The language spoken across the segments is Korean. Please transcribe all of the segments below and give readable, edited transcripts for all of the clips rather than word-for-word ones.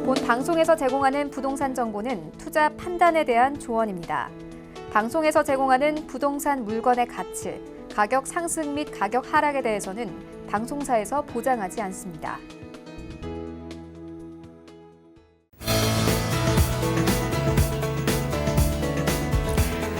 본 방송에서 제공하는 부동산 정보는 투자 판단에 대한 조언입니다. 방송에서 제공하는 부동산 물건의 가치, 가격 상승 및 가격 하락에 대해서는 방송사에서 보장하지 않습니다.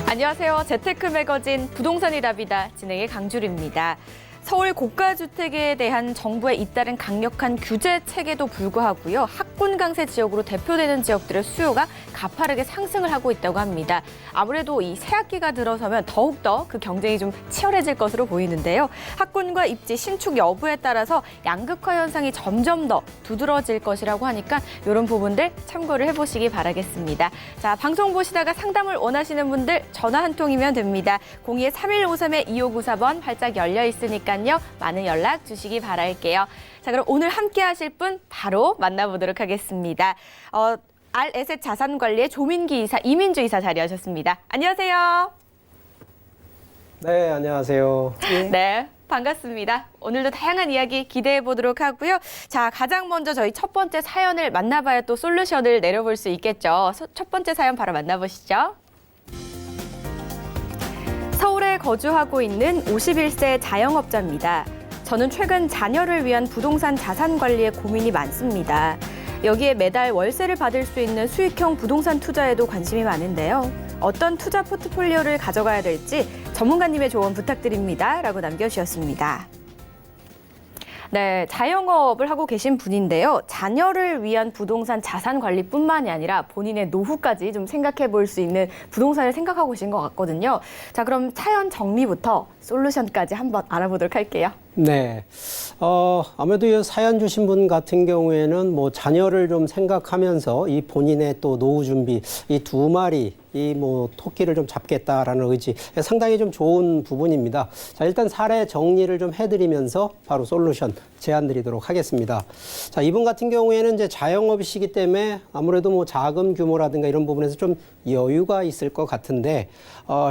안녕하세요. 재테크 매거진 부동산이 답이다. 진행의 강주리입니다. 서울 고가주택에 대한 정부의 잇따른 강력한 규제 체계도 불구하고요. 학군 강세 지역으로 대표되는 지역들의 수요가 가파르게 상승을 하고 있다고 합니다. 아무래도 이 새학기가 들어서면 더욱더 그 경쟁이 좀 치열해질 것으로 보이는데요. 학군과 입지 신축 여부에 따라서 양극화 현상이 점점 더 두드러질 것이라고 하니까 이런 부분들 참고를 해보시기 바라겠습니다. 자, 방송 보시다가 상담을 원하시는 분들 전화 한 통이면 됩니다. 02-3153-2594번 활짝 열려 있으니까 많은 연락 주시기 바랄게요. 자, 그럼 오늘 함께 하실 분 바로 만나보도록 하겠습니다. 알에셋 자산관리의 조민기 이사, 이민주 이사 자리하셨습니다. 안녕하세요. 네, 안녕하세요. 네, 반갑습니다. 오늘도 다양한 이야기 기대해 보도록 하고요. 자, 가장 먼저 저희 첫 번째 사연을 만나봐야 또 솔루션을 내려볼 수 있겠죠. 첫 번째 사연 바로 만나보시죠. 서울에 거주하고 있는 51세 자영업자입니다. 저는 최근 자녀를 위한 부동산 자산 관리에 고민이 많습니다. 여기에 매달 월세를 받을 수 있는 수익형 부동산 투자에도 관심이 많은데요. 어떤 투자 포트폴리오를 가져가야 될지 전문가님의 조언 부탁드립니다. 라고 남겨주셨습니다. 네, 자영업을 하고 계신 분인데요. 자녀를 위한 부동산 자산 관리뿐만이 아니라 본인의 노후까지 좀 생각해 볼 수 있는 부동산을 생각하고 계신 것 같거든요. 자, 그럼 사연 정리부터 솔루션까지 한번 알아보도록 할게요. 네. 아무래도 이 사연 주신 분 같은 경우에는 뭐 자녀를 좀 생각하면서 이 본인의 또 노후 준비, 이 두 마리, 이 뭐 토끼를 좀 잡겠다라는 의지 상당히 좀 좋은 부분입니다. 자, 일단 사례 정리를 좀 해드리면서 바로 솔루션 제안 드리도록 하겠습니다. 자, 이분 같은 경우에는 이제 자영업이시기 때문에 아무래도 뭐 자금 규모라든가 이런 부분에서 좀 여유가 있을 것 같은데,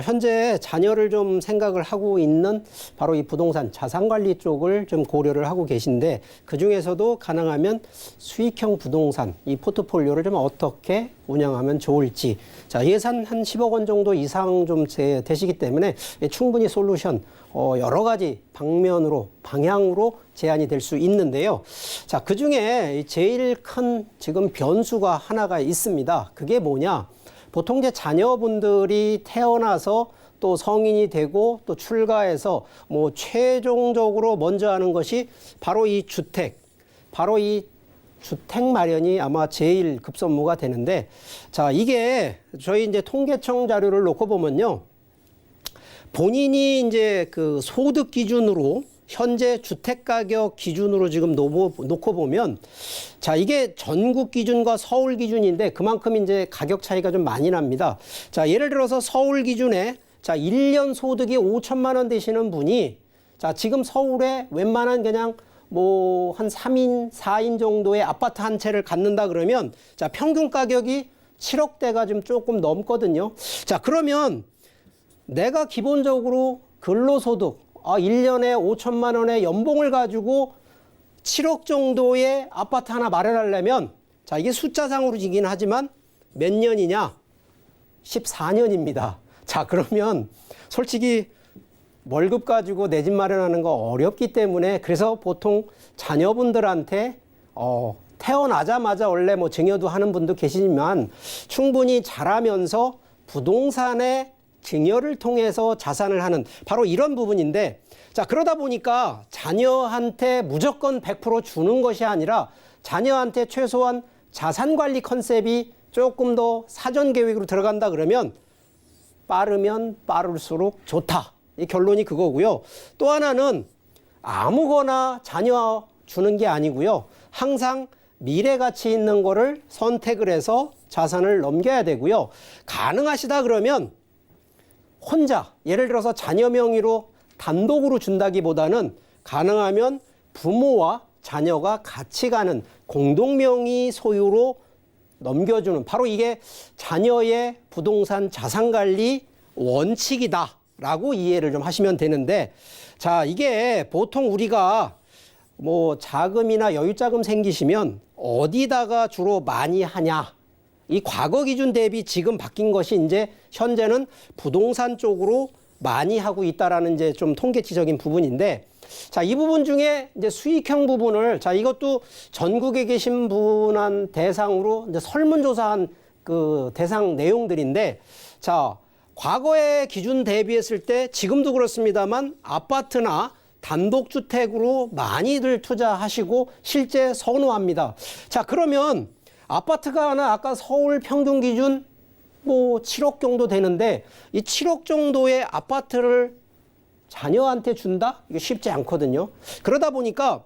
현재 자녀를 좀 생각을 하고 있는 바로 이 부동산 자산 관리 쪽을 좀 고려를 하고 계신데, 그 중에서도 가능하면 수익형 부동산 이 포트폴리오를 좀 어떻게 운영하면 좋을지, 자, 예산 한 10억 원 정도 이상 좀 되시기 때문에 충분히 솔루션 여러 가지 방향으로 제안이 될 수 있는데요. 자, 그 중에 제일 큰 지금 변수가 하나가 있습니다. 그게 뭐냐? 보통 이제 자녀분들이 태어나서 또 성인이 되고 또 출가해서 뭐 최종적으로 먼저 하는 것이 바로 이 주택 마련이 아마 제일 급선무가 되는데, 자, 이게 저희 이제 통계청 자료를 놓고 보면요. 본인이 이제 그 소득 기준으로 현재 주택 가격 기준으로 지금 놓고 보면, 자, 이게 전국 기준과 서울 기준인데 그만큼 이제 가격 차이가 좀 많이 납니다. 자, 예를 들어서 서울 기준에 자, 1년 소득이 5천만 원 되시는 분이, 자, 지금 서울에 웬만한 그냥 뭐 한 3인, 4인 정도의 아파트 한 채를 갖는다 그러면, 자, 평균 가격이 7억대가 좀 조금 넘거든요. 자, 그러면 내가 기본적으로 근로소득 1년에 5천만 원의 연봉을 가지고 7억 정도의 아파트 하나 마련하려면, 자, 이게 숫자상으로지긴 하지만 몇 년이냐? 14년입니다. 자, 그러면 솔직히 월급 가지고 내 집 마련하는 거 어렵기 때문에, 그래서 보통 자녀분들한테 태어나자마자 원래 뭐 증여도 하는 분도 계시지만 충분히 자라면서 부동산의 증여를 통해서 자산을 하는 바로 이런 부분인데, 자, 그러다 보니까 자녀한테 무조건 100% 주는 것이 아니라 자녀한테 최소한 자산 관리 컨셉이 조금 더 사전 계획으로 들어간다 그러면 빠르면 빠를수록 좋다. 이 결론이 그거고요. 또 하나는 아무거나 자녀 주는 게 아니고요. 항상 미래 가치 있는 거를 선택을 해서 자산을 넘겨야 되고요. 가능하시다 그러면 혼자, 예를 들어서 자녀 명의로 단독으로 준다기보다는 가능하면 부모와 자녀가 같이 가는 공동명의 소유로 넘겨주는, 바로 이게 자녀의 부동산 자산관리 원칙이다라고 이해를 좀 하시면 되는데, 자, 이게 보통 우리가 뭐 자금이나 여유자금 생기시면 어디다가 주로 많이 하냐? 이 과거 기준 대비 지금 바뀐 것이 이제 현재는 부동산 쪽으로 많이 하고 있다라는 이제 좀 통계치적인 부분인데, 자, 이 부분 중에 이제 수익형 부분을, 자, 이것도 전국에 계신 분한 대상으로 이제 설문조사한 그 대상 내용들인데, 자, 과거의 기준 대비했을 때 지금도 그렇습니다만 아파트나 단독주택으로 많이들 투자하시고 실제 선호합니다. 자, 그러면 아파트가 하나 아까 서울 평균 기준 뭐 7억 정도 되는데 이 7억 정도의 아파트를 자녀한테 준다? 이게 쉽지 않거든요. 그러다 보니까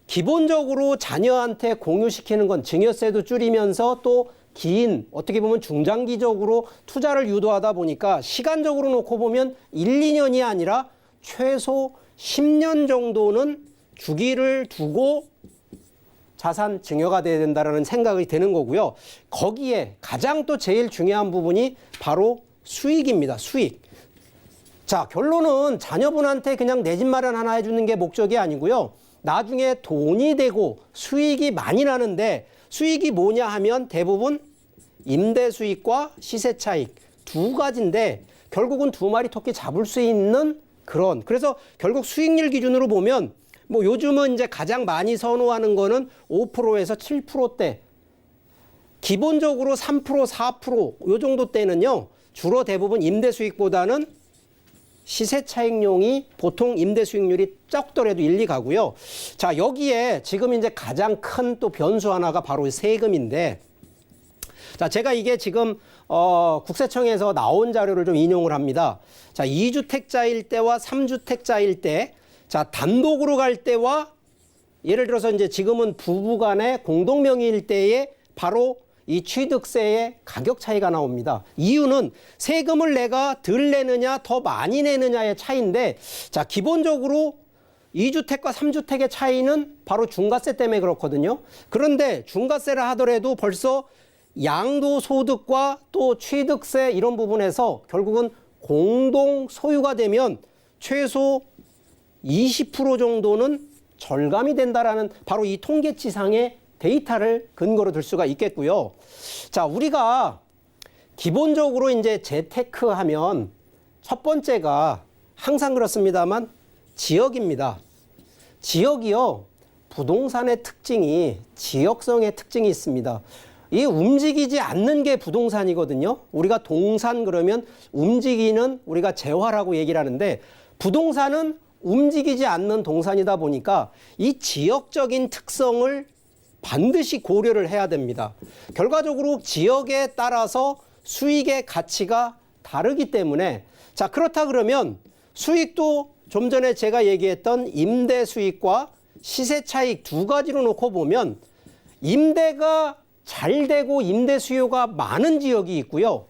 기본적으로 자녀한테 공유시키는 건 증여세도 줄이면서 또 긴, 어떻게 보면 중장기적으로 투자를 유도하다 보니까 시간적으로 놓고 보면 1, 2년이 아니라 최소 10년 정도는 주기를 두고 자산 증여가 돼야 된다는 생각이 드는 거고요. 거기에 가장 또 제일 중요한 부분이 바로 수익입니다. 수익. 자, 결론은 자녀분한테 그냥 내 집 마련 하나 해주는 게 목적이 아니고요. 나중에 돈이 되고 수익이 많이 나는데 수익이 뭐냐 하면 대부분 임대 수익과 시세 차익 두 가지인데 결국은 두 마리 토끼 잡을 수 있는 그런, 그래서 결국 수익률 기준으로 보면 뭐 요즘은 이제 가장 많이 선호하는 거는 5%에서 7%대, 기본적으로 3%, 4%요 정도 때는요 주로 대부분 임대 수익보다는 시세 차익용이 보통 임대 수익률이 적더라도 1, 2 가고요. 자, 여기에 지금 이제 가장 큰 또 변수 하나가 바로 세금인데, 자, 제가 이게 지금 국세청에서 나온 자료를 좀 인용을 합니다. 자, 2주택자일 때와 3주택자일 때, 자, 단독으로 갈 때와 예를 들어서 이제 지금은 부부간의 공동명의일 때에 바로 이 취득세의 가격 차이가 나옵니다. 이유는 세금을 내가 덜 내느냐 더 많이 내느냐의 차이인데, 자, 기본적으로 2주택과 3주택의 차이는 바로 중과세 때문에 그렇거든요. 그런데 중과세를 하더라도 벌써 양도소득과 또 취득세 이런 부분에서 결국은 공동 소유가 되면 최소 20% 정도는 절감이 된다라는 바로 이 통계치상의 데이터를 근거로 들 수가 있겠고요. 자, 우리가 기본적으로 이제 재테크 하면 첫 번째가 항상 그렇습니다만 지역입니다. 지역이요, 부동산의 특징이 지역성의 특징이 있습니다. 이 움직이지 않는 게 부동산이거든요. 우리가 동산 그러면 움직이는 우리가 재화라고 얘기를 하는데 부동산은 움직이지 않는 동산이다 보니까 이 지역적인 특성을 반드시 고려를 해야 됩니다. 결과적으로 지역에 따라서 수익의 가치가 다르기 때문에, 자, 그렇다 그러면 수익도 좀 전에 제가 얘기했던 임대 수익과 시세 차익 두 가지로 놓고 보면 임대가 잘 되고 임대 수요가 많은 지역이 있고요.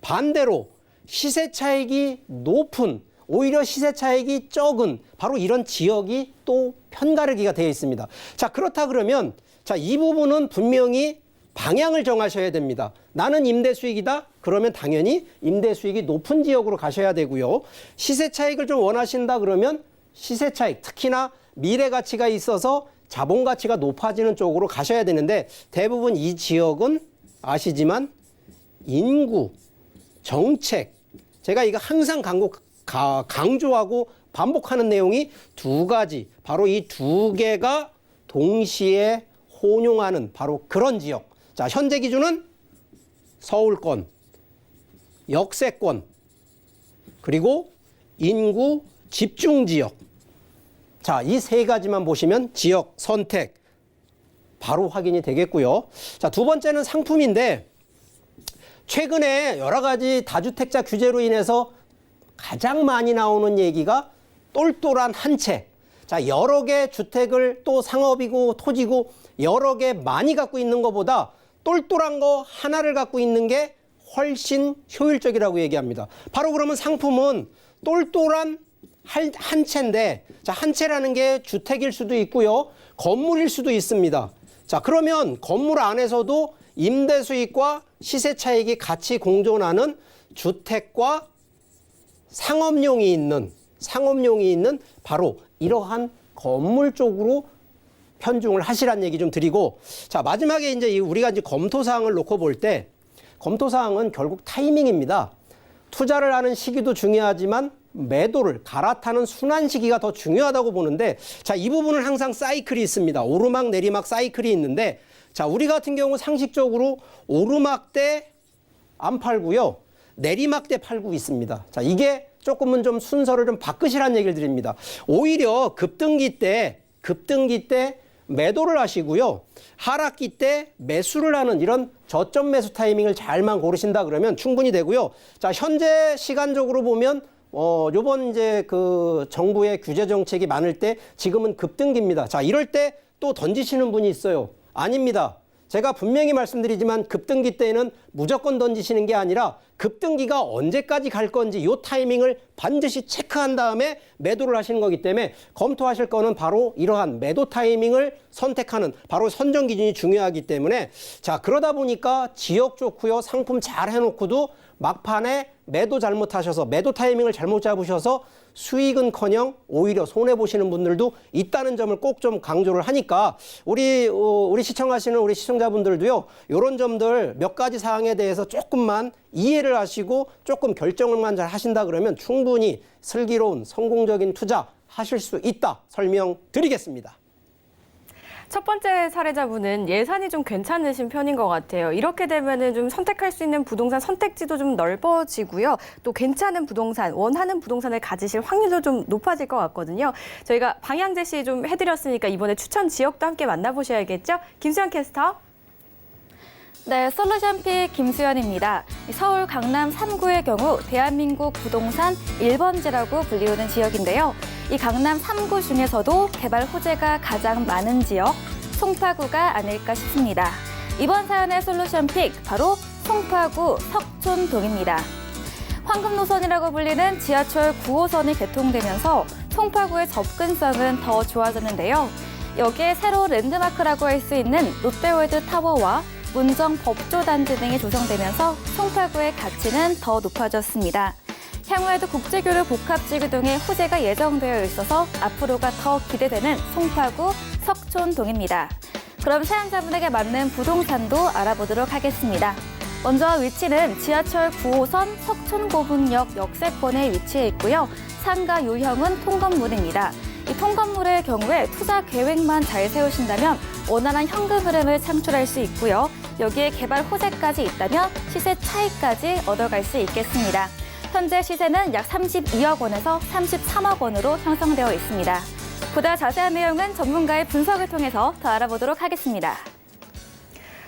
반대로 시세 차익이 높은, 오히려 시세 차익이 적은 바로 이런 지역이 또 편가르기가 되어 있습니다. 자, 그렇다 그러면 자, 이 부분은 분명히 방향을 정하셔야 됩니다. 나는 임대 수익이다? 그러면 당연히 임대 수익이 높은 지역으로 가셔야 되고요. 시세 차익을 좀 원하신다 그러면 시세 차익, 특히나 미래 가치가 있어서 자본 가치가 높아지는 쪽으로 가셔야 되는데 대부분 이 지역은 아시지만 인구, 정책, 제가 이거 항상 강조하고 반복하는 내용이 두 가지, 바로 이 두 개가 동시에 혼용하는 바로 그런 지역. 자, 현재 기준은 서울권, 역세권, 그리고 인구 집중 지역. 자, 이 세 가지만 보시면 지역 선택 바로 확인이 되겠고요. 자, 두 번째는 상품인데 최근에 여러 가지 다주택자 규제로 인해서 가장 많이 나오는 얘기가 똘똘한 한 채. 자, 여러 개 주택을 또 상업이고 토지고 여러 개 많이 갖고 있는 것보다 똘똘한 거 하나를 갖고 있는 게 훨씬 효율적이라고 얘기합니다. 바로 그러면 상품은 똘똘한 한 채인데, 자, 한 채라는 게 주택일 수도 있고요, 건물일 수도 있습니다. 자, 그러면 건물 안에서도 임대 수익과 시세 차익이 같이 공존하는 주택과 상업용이 있는 바로 이러한 건물 쪽으로 편중을 하시란 얘기 좀 드리고, 자, 마지막에 이제 우리가 이제 검토사항을 놓고 볼 때, 검토사항은 결국 타이밍입니다. 투자를 하는 시기도 중요하지만 매도를 갈아타는 순환 시기가 더 중요하다고 보는데, 자, 이 부분은 항상 사이클이 있습니다. 오르막 내리막 사이클이 있는데, 자, 우리 같은 경우 상식적으로 오르막 때 안 팔고요, 내리막 때 팔고 있습니다. 자, 이게 조금은 좀 순서를 좀 바꾸시라는 얘기를 드립니다. 오히려 급등기 때 매도를 하시고요, 하락기 때 매수를 하는 이런 저점 매수 타이밍을 잘만 고르신다 그러면 충분히 되고요. 자, 현재 시간적으로 보면 요번 이제 그 정부의 규제 정책이 많을 때 지금은 급등기입니다. 자, 이럴 때 또 던지시는 분이 있어요. 아닙니다. 제가 분명히 말씀드리지만 급등기 때에는 무조건 던지시는 게 아니라 급등기가 언제까지 갈 건지 이 타이밍을 반드시 체크한 다음에 매도를 하시는 거기 때문에 검토하실 거는 바로 이러한 매도 타이밍을 선택하는 바로 선정 기준이 중요하기 때문에, 자, 그러다 보니까 지역 좋고요, 상품 잘 해놓고도 막판에 매도 잘못하셔서 매도 타이밍을 잘못 잡으셔서 수익은커녕 오히려 손해 보시는 분들도 있다는 점을 꼭 좀 강조를 하니까 우리 시청하시는 우리 시청자분들도요, 이런 점들 몇 가지 사항에 대해서 조금만 이해를 하시고 조금 결정을만 잘 하신다 그러면 충분히 슬기로운 성공적인 투자 하실 수 있다 설명드리겠습니다. 첫 번째 사례자분은 예산이 좀 괜찮으신 편인 것 같아요. 이렇게 되면은 좀 선택할 수 있는 부동산 선택지도 좀 넓어지고요. 또 괜찮은 부동산, 원하는 부동산을 가지실 확률도 좀 높아질 것 같거든요. 저희가 방향 제시 좀 해드렸으니까 이번에 추천 지역도 함께 만나보셔야겠죠? 김수현 캐스터. 네, 솔루션픽 김수현입니다. 서울 강남 3구의 경우 대한민국 부동산 1번지라고 불리우는 지역인데요. 이 강남 3구 중에서도 개발 호재가 가장 많은 지역, 송파구가 아닐까 싶습니다. 이번 사연의 솔루션픽, 바로 송파구 석촌동입니다. 황금 노선이라고 불리는 지하철 9호선이 개통되면서 송파구의 접근성은 더 좋아졌는데요. 여기에 새로 랜드마크라고 할 수 있는 롯데월드 타워와 문정 법조단지 등이 조성되면서 송파구의 가치는 더 높아졌습니다. 향후에도 국제교류 복합지구 등의 호재가 예정되어 있어서 앞으로가 더 기대되는 송파구 석촌동입니다. 그럼 사연자분에게 맞는 부동산도 알아보도록 하겠습니다. 먼저 위치는 지하철 9호선 석촌고분역 역세권에 위치해 있고요. 상가 유형은 통건물입니다. 이 통건물의 경우에 투자 계획만 잘 세우신다면 원활한 현금 흐름을 창출할 수 있고요. 여기에 개발 호재까지 있다면 시세 차익까지 얻어갈 수 있겠습니다. 현재 시세는 약 32억 원에서 33억 원으로 형성되어 있습니다. 보다 자세한 내용은 전문가의 분석을 통해서 더 알아보도록 하겠습니다.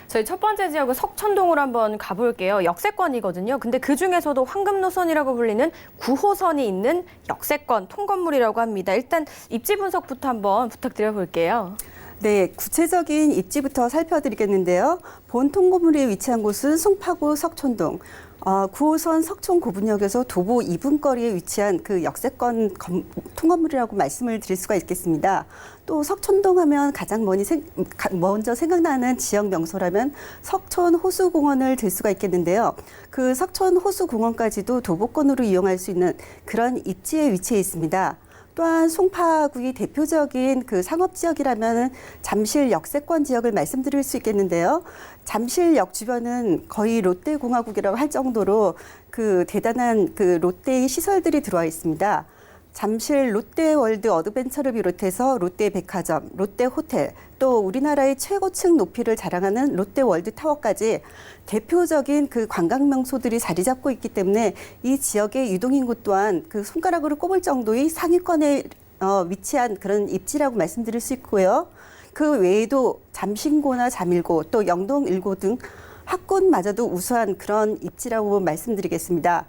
저희 첫 번째 지역은 석촌동으로 한번 가볼게요. 역세권이거든요. 근데 그중에서도 황금 노선이라고 불리는 9호선이 있는 역세권 통건물이라고 합니다. 일단 입지 분석부터 한번 부탁드려볼게요. 네, 구체적인 입지부터 살펴드리겠는데요. 본 통건물이 위치한 곳은 송파구 석촌동. 9호선 석촌고분역에서 도보 2분 거리에 위치한 그 역세권 통건물이라고 말씀을 드릴 수가 있겠습니다. 또 석촌동 하면 가장 먼저 생각나는 지역 명소라면 석촌 호수공원을 들 수가 있겠는데요. 그 석촌 호수공원까지도 도보권으로 이용할 수 있는 그런 입지에 위치해 있습니다. 또한 송파구의 대표적인 그 상업지역이라면 잠실 역세권 지역을 말씀드릴 수 있겠는데요. 잠실역 주변은 거의 롯데공화국이라고 할 정도로 그 대단한 그 롯데의 시설들이 들어와 있습니다. 잠실 롯데월드 어드벤처를 비롯해서 롯데백화점, 롯데호텔, 또 우리나라의 최고층 높이를 자랑하는 롯데월드타워까지 대표적인 그 관광 명소들이 자리 잡고 있기 때문에 이 지역의 유동인구 또한 그 손가락으로 꼽을 정도의 상위권에 위치한 그런 입지라고 말씀드릴 수 있고요. 그 외에도 잠신고나 잠일고 또 영동일고 등 학군마저도 우수한 그런 입지라고 말씀드리겠습니다.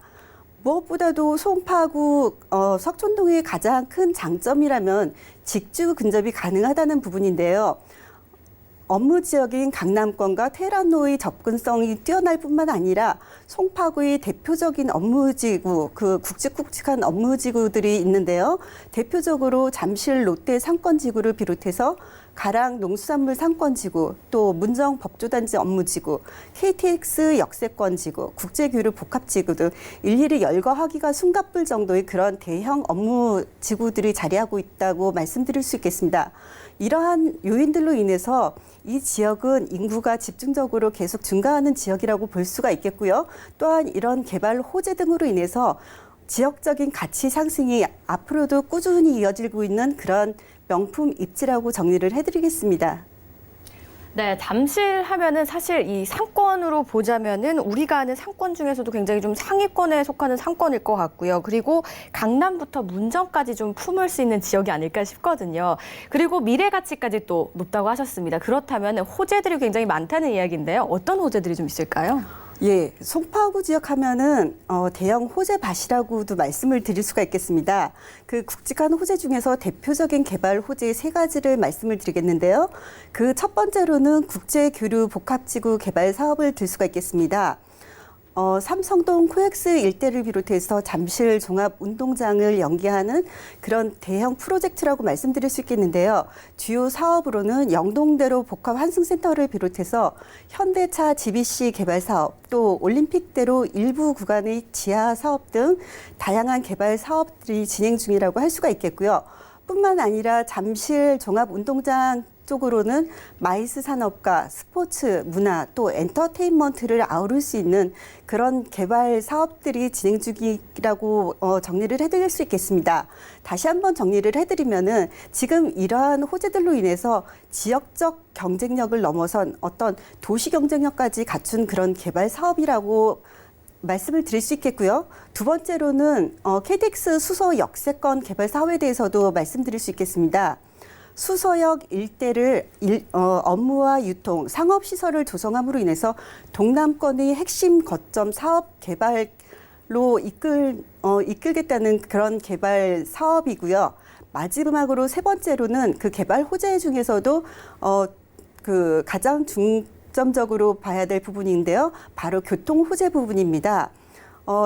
무엇보다도 송파구 석촌동의 가장 큰 장점이라면 직주 근접이 가능하다는 부분인데요. 업무 지역인 강남권과 테헤란로의 접근성이 뛰어날 뿐만 아니라 송파구의 대표적인 업무지구, 그 굵직굵직한 업무지구들이 있는데요. 대표적으로 잠실 롯데 상권지구를 비롯해서 가랑 농수산물 상권지구, 또 문정 법조단지 업무지구, KTX 역세권지구, 국제교류 복합지구 등 일일이 열거하기가 숨가쁠 정도의 그런 대형 업무지구들이 자리하고 있다고 말씀드릴 수 있겠습니다. 이러한 요인들로 인해서 이 지역은 인구가 집중적으로 계속 증가하는 지역이라고 볼 수가 있겠고요. 또한 이런 개발 호재 등으로 인해서 지역적인 가치 상승이 앞으로도 꾸준히 이어지고 있는 그런 명품 입지라고 정리를 해드리겠습니다. 네, 잠실 하면은 사실 이 상권으로 보자면은 우리가 아는 상권 중에서도 굉장히 좀 상위권에 속하는 상권일 것 같고요. 그리고 강남부터 문정까지 좀 품을 수 있는 지역이 아닐까 싶거든요. 그리고 미래 가치까지 또 높다고 하셨습니다. 그렇다면 호재들이 굉장히 많다는 이야기인데요. 어떤 호재들이 좀 있을까요? 예, 송파구 지역 하면은 대형 호재밭이라고도 말씀을 드릴 수가 있겠습니다. 그 굵직한 호재 중에서 대표적인 개발 호재 세 가지를 말씀을 드리겠는데요. 그 첫 번째로는 국제교류 복합지구 개발 사업을 들 수가 있겠습니다. 삼성동 코엑스 일대를 비롯해서 잠실 종합운동장을 연계하는 그런 대형 프로젝트라고 말씀드릴 수 있겠는데요. 주요 사업으로는 영동대로 복합환승센터를 비롯해서 현대차 GBC 개발 사업, 또 올림픽대로 일부 구간의 지하 사업 등 다양한 개발 사업들이 진행 중이라고 할 수가 있겠고요. 뿐만 아니라 잠실 종합운동장 쪽으로는 마이스 산업과 스포츠, 문화, 또 엔터테인먼트를 아우를 수 있는 그런 개발 사업들이 진행 중이라고 정리를 해드릴 수 있겠습니다. 다시 한번 정리를 해드리면은 지금 이러한 호재들로 인해서 지역적 경쟁력을 넘어선 어떤 도시 경쟁력까지 갖춘 그런 개발 사업이라고 말씀을 드릴 수 있겠고요. 두 번째로는 KTX 수서 역세권 개발 사업에 대해서도 말씀드릴 수 있겠습니다. 수서역 일대를 업무와 유통, 상업시설을 조성함으로 인해서 동남권의 핵심 거점 사업 개발로 이끌겠다는 그런 개발 사업이고요. 마지막으로 세 번째로는 그 개발 호재 중에서도 그 가장 중점적으로 봐야 될 부분인데요. 바로 교통 호재 부분입니다.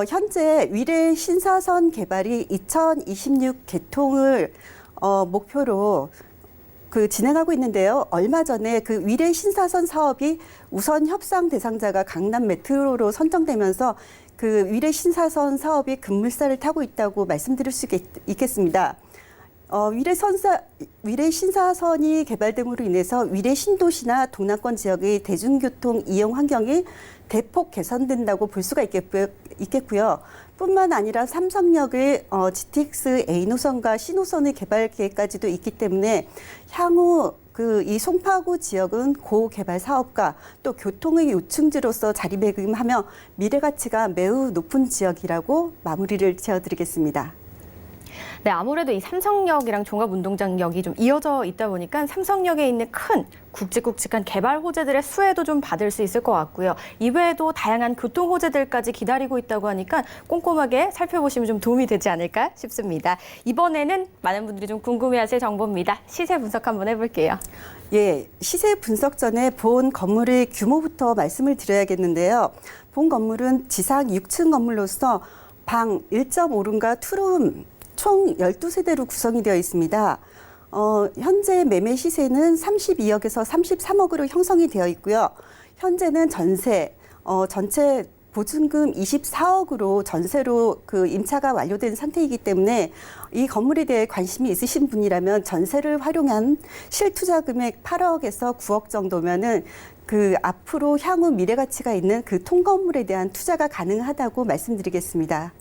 현재 위례 신사선 개발이 2026 개통을 목표로 진행하고 있는데요. 얼마 전에 그 위례 신사선 사업이 우선 협상 대상자가 강남 메트로로 선정되면서 그 위례 신사선 사업이 급물살을 타고 있다고 말씀드릴 수 있겠습니다. 위례 신사선이 개발됨으로 인해서 위례 신도시나 동남권 지역의 대중교통 이용 환경이 대폭 개선된다고 볼 수가 있겠고요. 뿐만 아니라 삼성역의 GTX A 노선과 C 노선의 개발 계획까지도 있기 때문에 향후 이 송파구 지역은 고개발 사업과 또 교통의 요충지로서 자리매김하며 미래 가치가 매우 높은 지역이라고 마무리를 지어드리겠습니다. 네, 아무래도 이 삼성역이랑 종합운동장역이 좀 이어져 있다 보니까 삼성역에 있는 큰 굵직굵직한 개발 호재들의 수혜도 좀 받을 수 있을 것 같고요. 이외에도 다양한 교통 호재들까지 기다리고 있다고 하니까 꼼꼼하게 살펴보시면 좀 도움이 되지 않을까 싶습니다. 이번에는 많은 분들이 좀 궁금해하실 정보입니다. 시세 분석 한번 해볼게요. 예, 시세 분석 전에 본 건물의 규모부터 말씀을 드려야겠는데요. 본 건물은 지상 6층 건물로서 방 1.5룸과 투룸 총 12세대로 구성이 되어 있습니다. 현재 매매 시세는 32억에서 33억으로 형성이 되어 있고요. 현재는 전세, 전체 보증금 24억으로 전세로 그 임차가 완료된 상태이기 때문에 이 건물에 대해 관심이 있으신 분이라면 전세를 활용한 실투자 금액 8억에서 9억 정도면은 그 앞으로 향후 미래 가치가 있는 그 통건물에 대한 투자가 가능하다고 말씀드리겠습니다.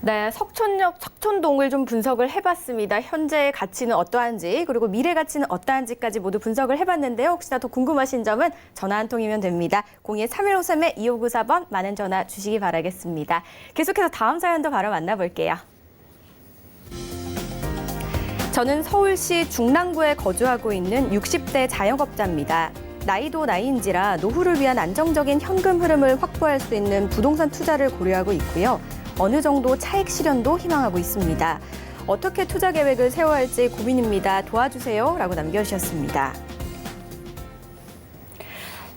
네, 석촌역, 석촌동을 좀 분석을 해봤습니다. 현재의 가치는 어떠한지, 그리고 미래 가치는 어떠한지까지 모두 분석을 해봤는데요. 혹시나 더 궁금하신 점은 전화 한 통이면 됩니다. 02-3153-2594번 많은 전화 주시기 바라겠습니다. 계속해서 다음 사연도 바로 만나볼게요. 저는 서울시 중랑구에 거주하고 있는 60대 자영업자입니다. 나이도 나이인지라 노후를 위한 안정적인 현금 흐름을 확보할 수 있는 부동산 투자를 고려하고 있고요. 어느 정도 차익 실현도 희망하고 있습니다. 어떻게 투자 계획을 세워야 할지 고민입니다. 도와주세요. 라고 남겨주셨습니다.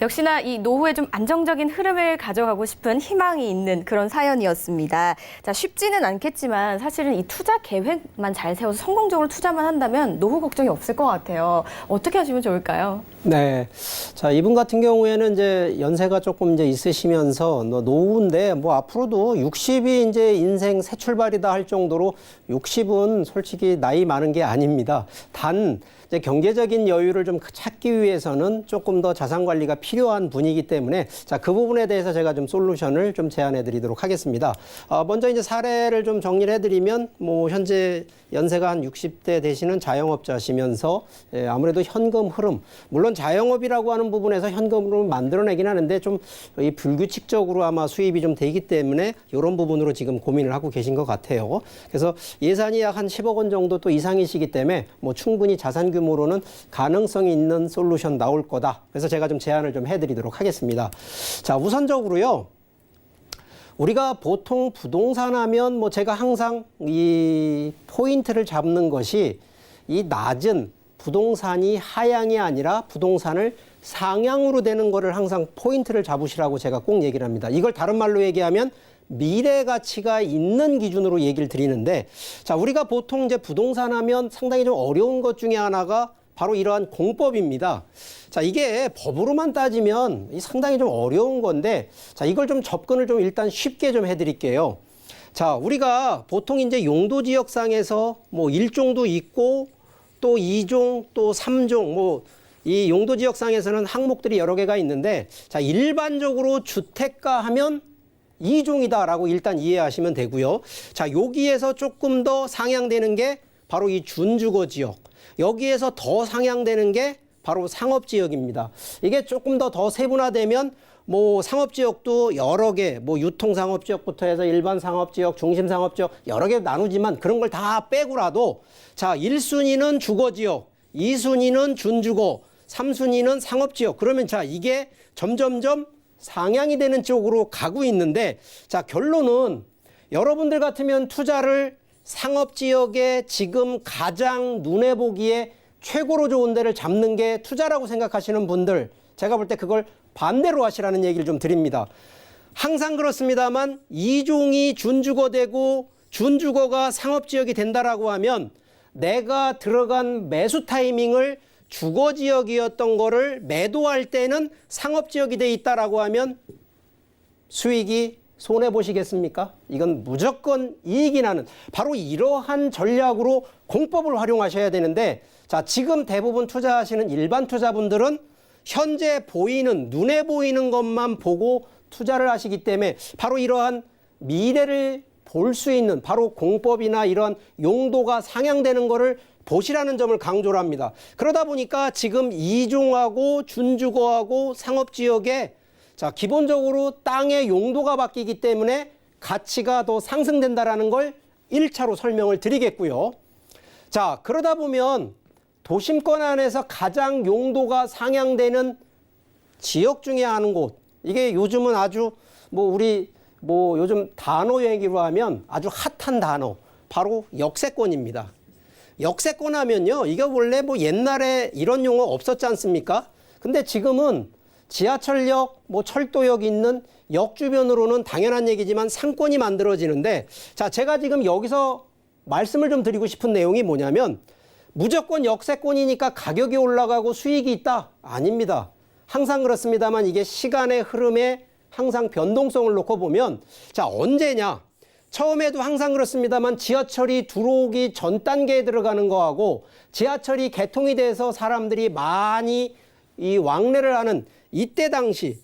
역시나 이 노후에 좀 안정적인 흐름을 가져가고 싶은 희망이 있는 그런 사연이었습니다. 자, 쉽지는 않겠지만 사실은 이 투자 계획만 잘 세워서 성공적으로 투자만 한다면 노후 걱정이 없을 것 같아요. 어떻게 하시면 좋을까요? 네. 자, 이분 같은 경우에는 이제 연세가 조금 이제 있으시면서 노후인데 뭐 앞으로도 60이 이제 인생 새 출발이다 할 정도로 60은 솔직히 나이 많은 게 아닙니다. 단 이제 경제적인 여유를 좀 찾기 위해서는 조금 더 자산 관리가 필요한 분이기 때문에 자, 그 부분에 대해서 제가 좀 솔루션을 좀 제안해 드리도록 하겠습니다. 먼저 이제 사례를 좀 정리를 해 드리면 뭐 현재 연세가 한 60대 되시는 자영업자시면서 아무래도 현금 흐름, 물론 자영업이라고 하는 부분에서 현금 흐름을 만들어내긴 하는데 좀 이 불규칙적으로 아마 수입이 좀 되기 때문에 이런 부분으로 지금 고민을 하고 계신 것 같아요. 그래서 예산이 약 한 10억 원 정도 또 이상이시기 때문에 뭐 충분히 자산 규모로는 가능성이 있는 솔루션 나올 거다. 그래서 제가 좀 제안을 좀 해드리도록 하겠습니다. 자, 우선적으로요. 우리가 보통 부동산 하면 뭐 제가 항상 이 포인트를 잡는 것이 이 낮은 부동산이 하향이 아니라 부동산을 상향으로 되는 거를 항상 포인트를 잡으시라고 제가 꼭 얘기를 합니다. 이걸 다른 말로 얘기하면 미래 가치가 있는 기준으로 얘기를 드리는데, 자, 우리가 보통 이제 부동산 하면 상당히 좀 어려운 것 중에 하나가 바로 이러한 공법입니다. 자, 이게 법으로만 따지면 상당히 좀 어려운 건데, 자, 이걸 좀 접근을 좀 일단 쉽게 좀 해드릴게요. 자, 우리가 보통 이제 용도 지역상에서 뭐 1종도 있고 또 2종 또 3종 뭐 이 용도 지역상에서는 항목들이 여러 개가 있는데, 자, 일반적으로 주택가 하면 2종이다라고 일단 이해하시면 되고요. 자, 여기에서 조금 더 상향되는 게 바로 이 준주거 지역. 여기에서 더 상향되는 게 바로 상업지역입니다. 이게 조금 더 세분화되면 뭐 상업지역도 여러 개, 뭐 유통상업지역부터 해서 일반 상업지역, 중심상업지역 여러 개 나누지만 그런 걸 다 빼고라도 자, 1순위는 주거지역, 2순위는 준주거, 3순위는 상업지역. 그러면 자, 이게 점점점 상향이 되는 쪽으로 가고 있는데, 자, 결론은 여러분들 같으면 투자를 상업지역에 지금 가장 눈에 보기에 최고로 좋은 데를 잡는 게 투자라고 생각하시는 분들, 제가 볼 때 그걸 반대로 하시라는 얘기를 좀 드립니다. 항상 그렇습니다만 2종이 준주거되고 준주거가 상업지역이 된다라고 하면 내가 들어간 매수 타이밍을 주거지역이었던 거를 매도할 때는 상업지역이 돼 있다라고 하면 수익이 손해보시겠습니까? 이건 무조건 이익이 나는 바로 이러한 전략으로 공법을 활용하셔야 되는데, 자, 지금 대부분 투자하시는 일반 투자분들은 현재 보이는, 눈에 보이는 것만 보고 투자를 하시기 때문에 바로 이러한 미래를 볼 수 있는 바로 공법이나 이런 용도가 상향되는 거를 보시라는 점을 강조를 합니다. 그러다 보니까 지금 2종하고 준주거하고 상업지역에 자, 기본적으로 땅의 용도가 바뀌기 때문에 가치가 더 상승된다라는 걸 1차로 설명을 드리겠고요. 자, 그러다 보면 도심권 안에서 가장 용도가 상향되는 지역 중에 한 곳, 이게 요즘은 아주 뭐 우리 뭐 요즘 단어 얘기로 하면 아주 핫한 단어, 바로 역세권입니다. 역세권 하면요, 이게 원래 뭐 옛날에 이런 용어 없었지 않습니까? 근데 지금은 지하철역, 뭐 철도역 있는 역 주변으로는 당연한 얘기지만 상권이 만들어지는데, 자, 제가 지금 여기서 말씀을 좀 드리고 싶은 내용이 뭐냐면 무조건 역세권이니까 가격이 올라가고 수익이 있다? 아닙니다. 항상 그렇습니다만 이게 시간의 흐름에 항상 변동성을 놓고 보면, 자, 언제냐? 처음에도 항상 그렇습니다만 지하철이 들어오기 전 단계에 들어가는 거하고 지하철이 개통이 돼서 사람들이 많이 이 왕래를 하는 이때 당시,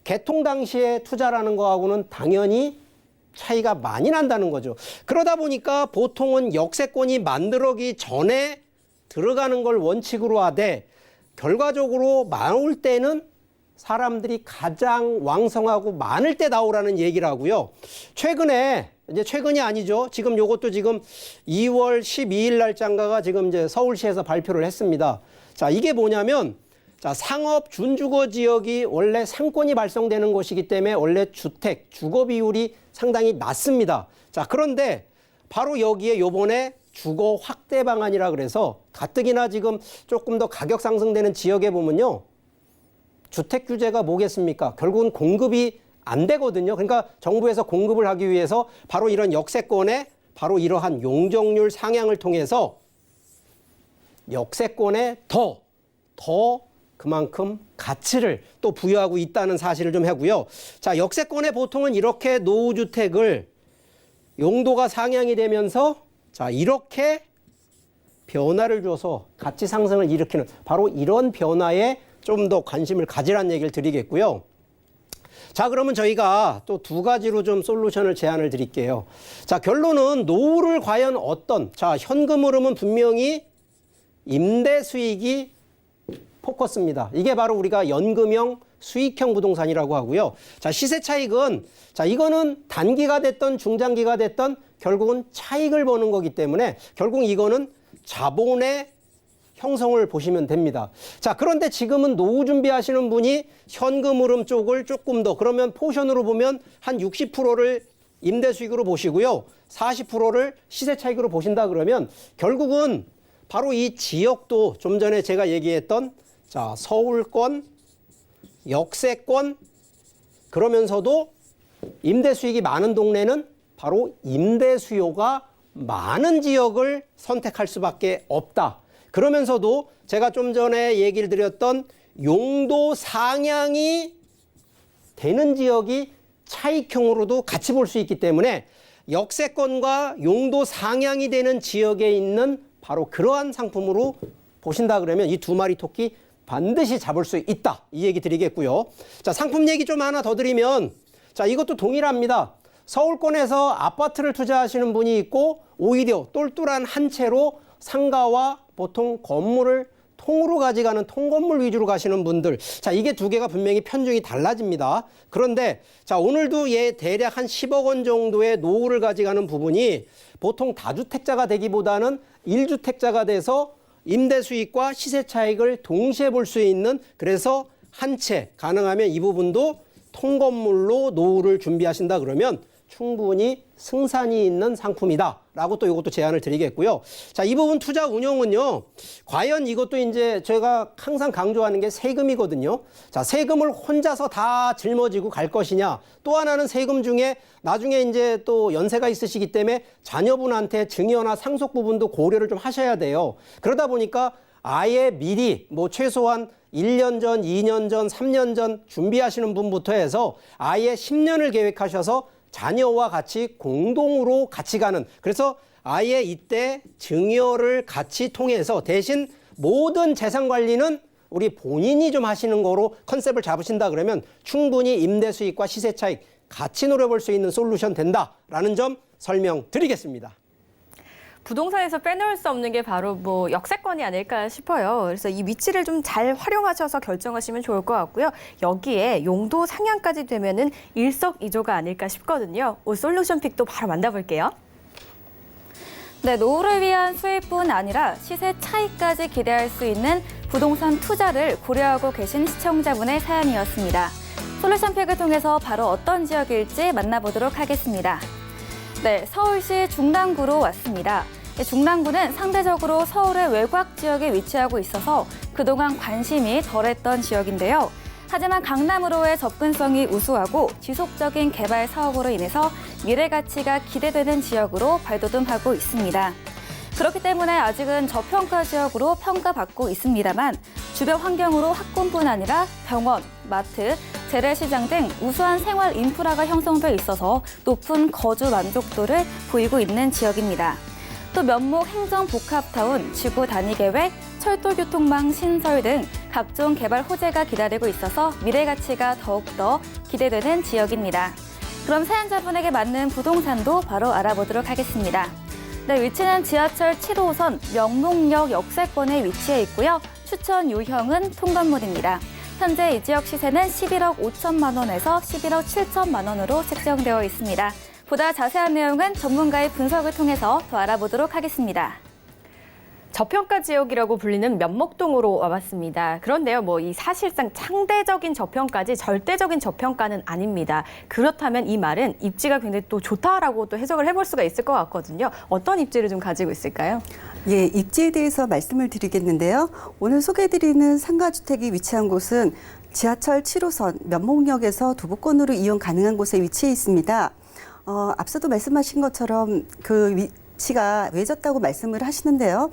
개통 당시에 투자라는 거하고는 당연히 차이가 많이 난다는 거죠. 그러다 보니까 보통은 역세권이 만들어기 전에 들어가는 걸 원칙으로 하되, 결과적으로 나올 때는 사람들이 가장 왕성하고 많을 때 나오라는 얘기를 하고요. 최근에, 이제 최근이 아니죠. 지금 요것도 지금 2월 12일 날짜인가가 지금 이제 서울시에서 발표를 했습니다. 자, 이게 뭐냐면, 자, 상업 준주거 지역이 원래 상권이 발생되는 곳이기 때문에 원래 주택, 주거 비율이 상당히 낮습니다. 자, 그런데 바로 여기에 요번에 주거 확대 방안이라 그래서 가뜩이나 지금 조금 더 가격 상승되는 지역에 보면요, 주택 규제가 뭐겠습니까? 결국은 공급이 안 되거든요. 그러니까 정부에서 공급을 하기 위해서 바로 이런 역세권에 바로 이러한 용적률 상향을 통해서 역세권에 더 그만큼 가치를 또 부여하고 있다는 사실을 좀 하고요. 자, 역세권에 보통은 이렇게 노후주택을 용도가 상향이 되면서 자, 이렇게 변화를 줘서 가치 상승을 일으키는 바로 이런 변화에 좀 더 관심을 가지라는 얘기를 드리겠고요. 자, 그러면 저희가 또 두 가지로 좀 솔루션을 제안을 드릴게요. 자, 결론은 노후를 과연 자, 현금 흐름은 분명히 임대 수익이 포커스입니다. 이게 바로 우리가 연금형 수익형 부동산이라고 하고요. 자, 시세 차익은 자, 이거는 단기가 됐던 중장기가 됐던 결국은 차익을 버는 거기 때문에 결국 이거는 자본의 형성을 보시면 됩니다. 자, 그런데 지금은 노후 준비하시는 분이 현금 흐름 쪽을 조금 더 그러면 포션으로 보면 한 60%를 임대 수익으로 보시고요. 40%를 시세 차익으로 보신다 그러면 결국은 바로 이 지역도 좀 전에 제가 얘기했던 자, 서울권, 역세권 그러면서도 임대 수익이 많은 동네는 바로 임대 수요가 많은 지역을 선택할 수밖에 없다. 그러면서도 제가 좀 전에 얘기를 드렸던 용도 상향이 되는 지역이 차익형으로도 같이 볼 수 있기 때문에 역세권과 용도 상향이 되는 지역에 있는 바로 그러한 상품으로 보신다 그러면 이 두 마리 토끼 반드시 잡을 수 있다. 이 얘기 드리겠고요. 자, 상품 얘기 좀 하나 더 드리면 자, 이것도 동일합니다. 서울권에서 아파트를 투자하시는 분이 있고 오히려 똘똘한 한 채로 상가와 보통 건물을 통으로 가져가는 통건물 위주로 가시는 분들. 자, 이게 두 개가 분명히 편중이 달라집니다. 그런데 자, 오늘도 대략 한 10억 원 정도의 노후를 가져가는 부분이 보통 다주택자가 되기보다는 1주택자가 돼서 임대 수익과 시세 차익을 동시에 볼 수 있는 그래서 한 채 가능하면 이 부분도 통건물로 노후를 준비하신다 그러면 충분히 승산이 있는 상품이다 라고 또 이것도 제안을 드리겠고요. 자, 이 부분 투자 운용은요, 과연 이것도 이제 제가 항상 강조하는 게 세금이거든요. 자, 세금을 혼자서 다 짊어지고 갈 것이냐, 또 하나는 세금 중에 나중에 이제 또 연세가 있으시기 때문에 자녀분한테 증여나 상속 부분도 고려를 좀 하셔야 돼요. 그러다 보니까 아예 미리 뭐 최소한 1년 전, 2년 전, 3년 전 준비하시는 분부터 해서 아예 10년을 계획하셔서 자녀와 같이 공동으로 같이 가는 그래서 아예 이때 증여를 같이 통해서 대신 모든 재산 관리는 우리 본인이 좀 하시는 거로 컨셉을 잡으신다 그러면 충분히 임대 수익과 시세 차익 같이 노려볼 수 있는 솔루션 된다라는 점 설명드리겠습니다. 부동산에서 빼놓을 수 없는 게 바로 뭐 역세권이 아닐까 싶어요. 그래서 이 위치를 좀 잘 활용하셔서 결정하시면 좋을 것 같고요. 여기에 용도 상향까지 되면은 일석이조가 아닐까 싶거든요. 오늘 솔루션 픽도 바로 만나볼게요. 네, 노후를 위한 수익뿐 아니라 시세 차익까지 기대할 수 있는 부동산 투자를 고려하고 계신 시청자분의 사연이었습니다. 솔루션 픽을 통해서 바로 어떤 지역일지 만나보도록 하겠습니다. 네, 서울시 중랑구로 왔습니다. 중랑구는 상대적으로 서울의 외곽 지역에 위치하고 있어서 그동안 관심이 덜했던 지역인데요. 하지만 강남으로의 접근성이 우수하고 지속적인 개발 사업으로 인해서 미래 가치가 기대되는 지역으로 발돋움하고 있습니다. 그렇기 때문에 아직은 저평가 지역으로 평가받고 있습니다만 주변 환경으로 학군뿐 아니라 병원, 마트, 재래시장 등 우수한 생활 인프라가 형성돼 있어서 높은 거주 만족도를 보이고 있는 지역입니다. 또 면목 행정복합타운, 지구 단위 계획, 철도교통망 신설 등 각종 개발 호재가 기다리고 있어서 미래 가치가 더욱더 기대되는 지역입니다. 그럼 사연자분에게 맞는 부동산도 바로 알아보도록 하겠습니다. 네, 위치는 지하철 7호선 명목역 역세권에 위치해 있고요. 추천 유형은 통건물입니다. 현재 이 지역 시세는 11억 5천만 원에서 11억 7천만 원으로 책정되어 있습니다. 보다 자세한 내용은 전문가의 분석을 통해서 더 알아보도록 하겠습니다. 저평가 지역이라고 불리는 면목동으로 와봤습니다. 그런데요, 뭐 이 사실상 상대적인 저평가지 절대적인 저평가는 아닙니다. 그렇다면 이 말은 입지가 굉장히 또 좋다라고 또 해석을 해볼 수가 있을 것 같거든요. 어떤 입지를 좀 가지고 있을까요? 예, 입지에 대해서 말씀을 드리겠는데요. 오늘 소개해드리는 상가주택이 위치한 곳은 지하철 7호선 면목역에서 도보권으로 이용 가능한 곳에 위치해 있습니다. 앞서도 말씀하신 것처럼 그 위치가 외졌다고 말씀을 하시는데요.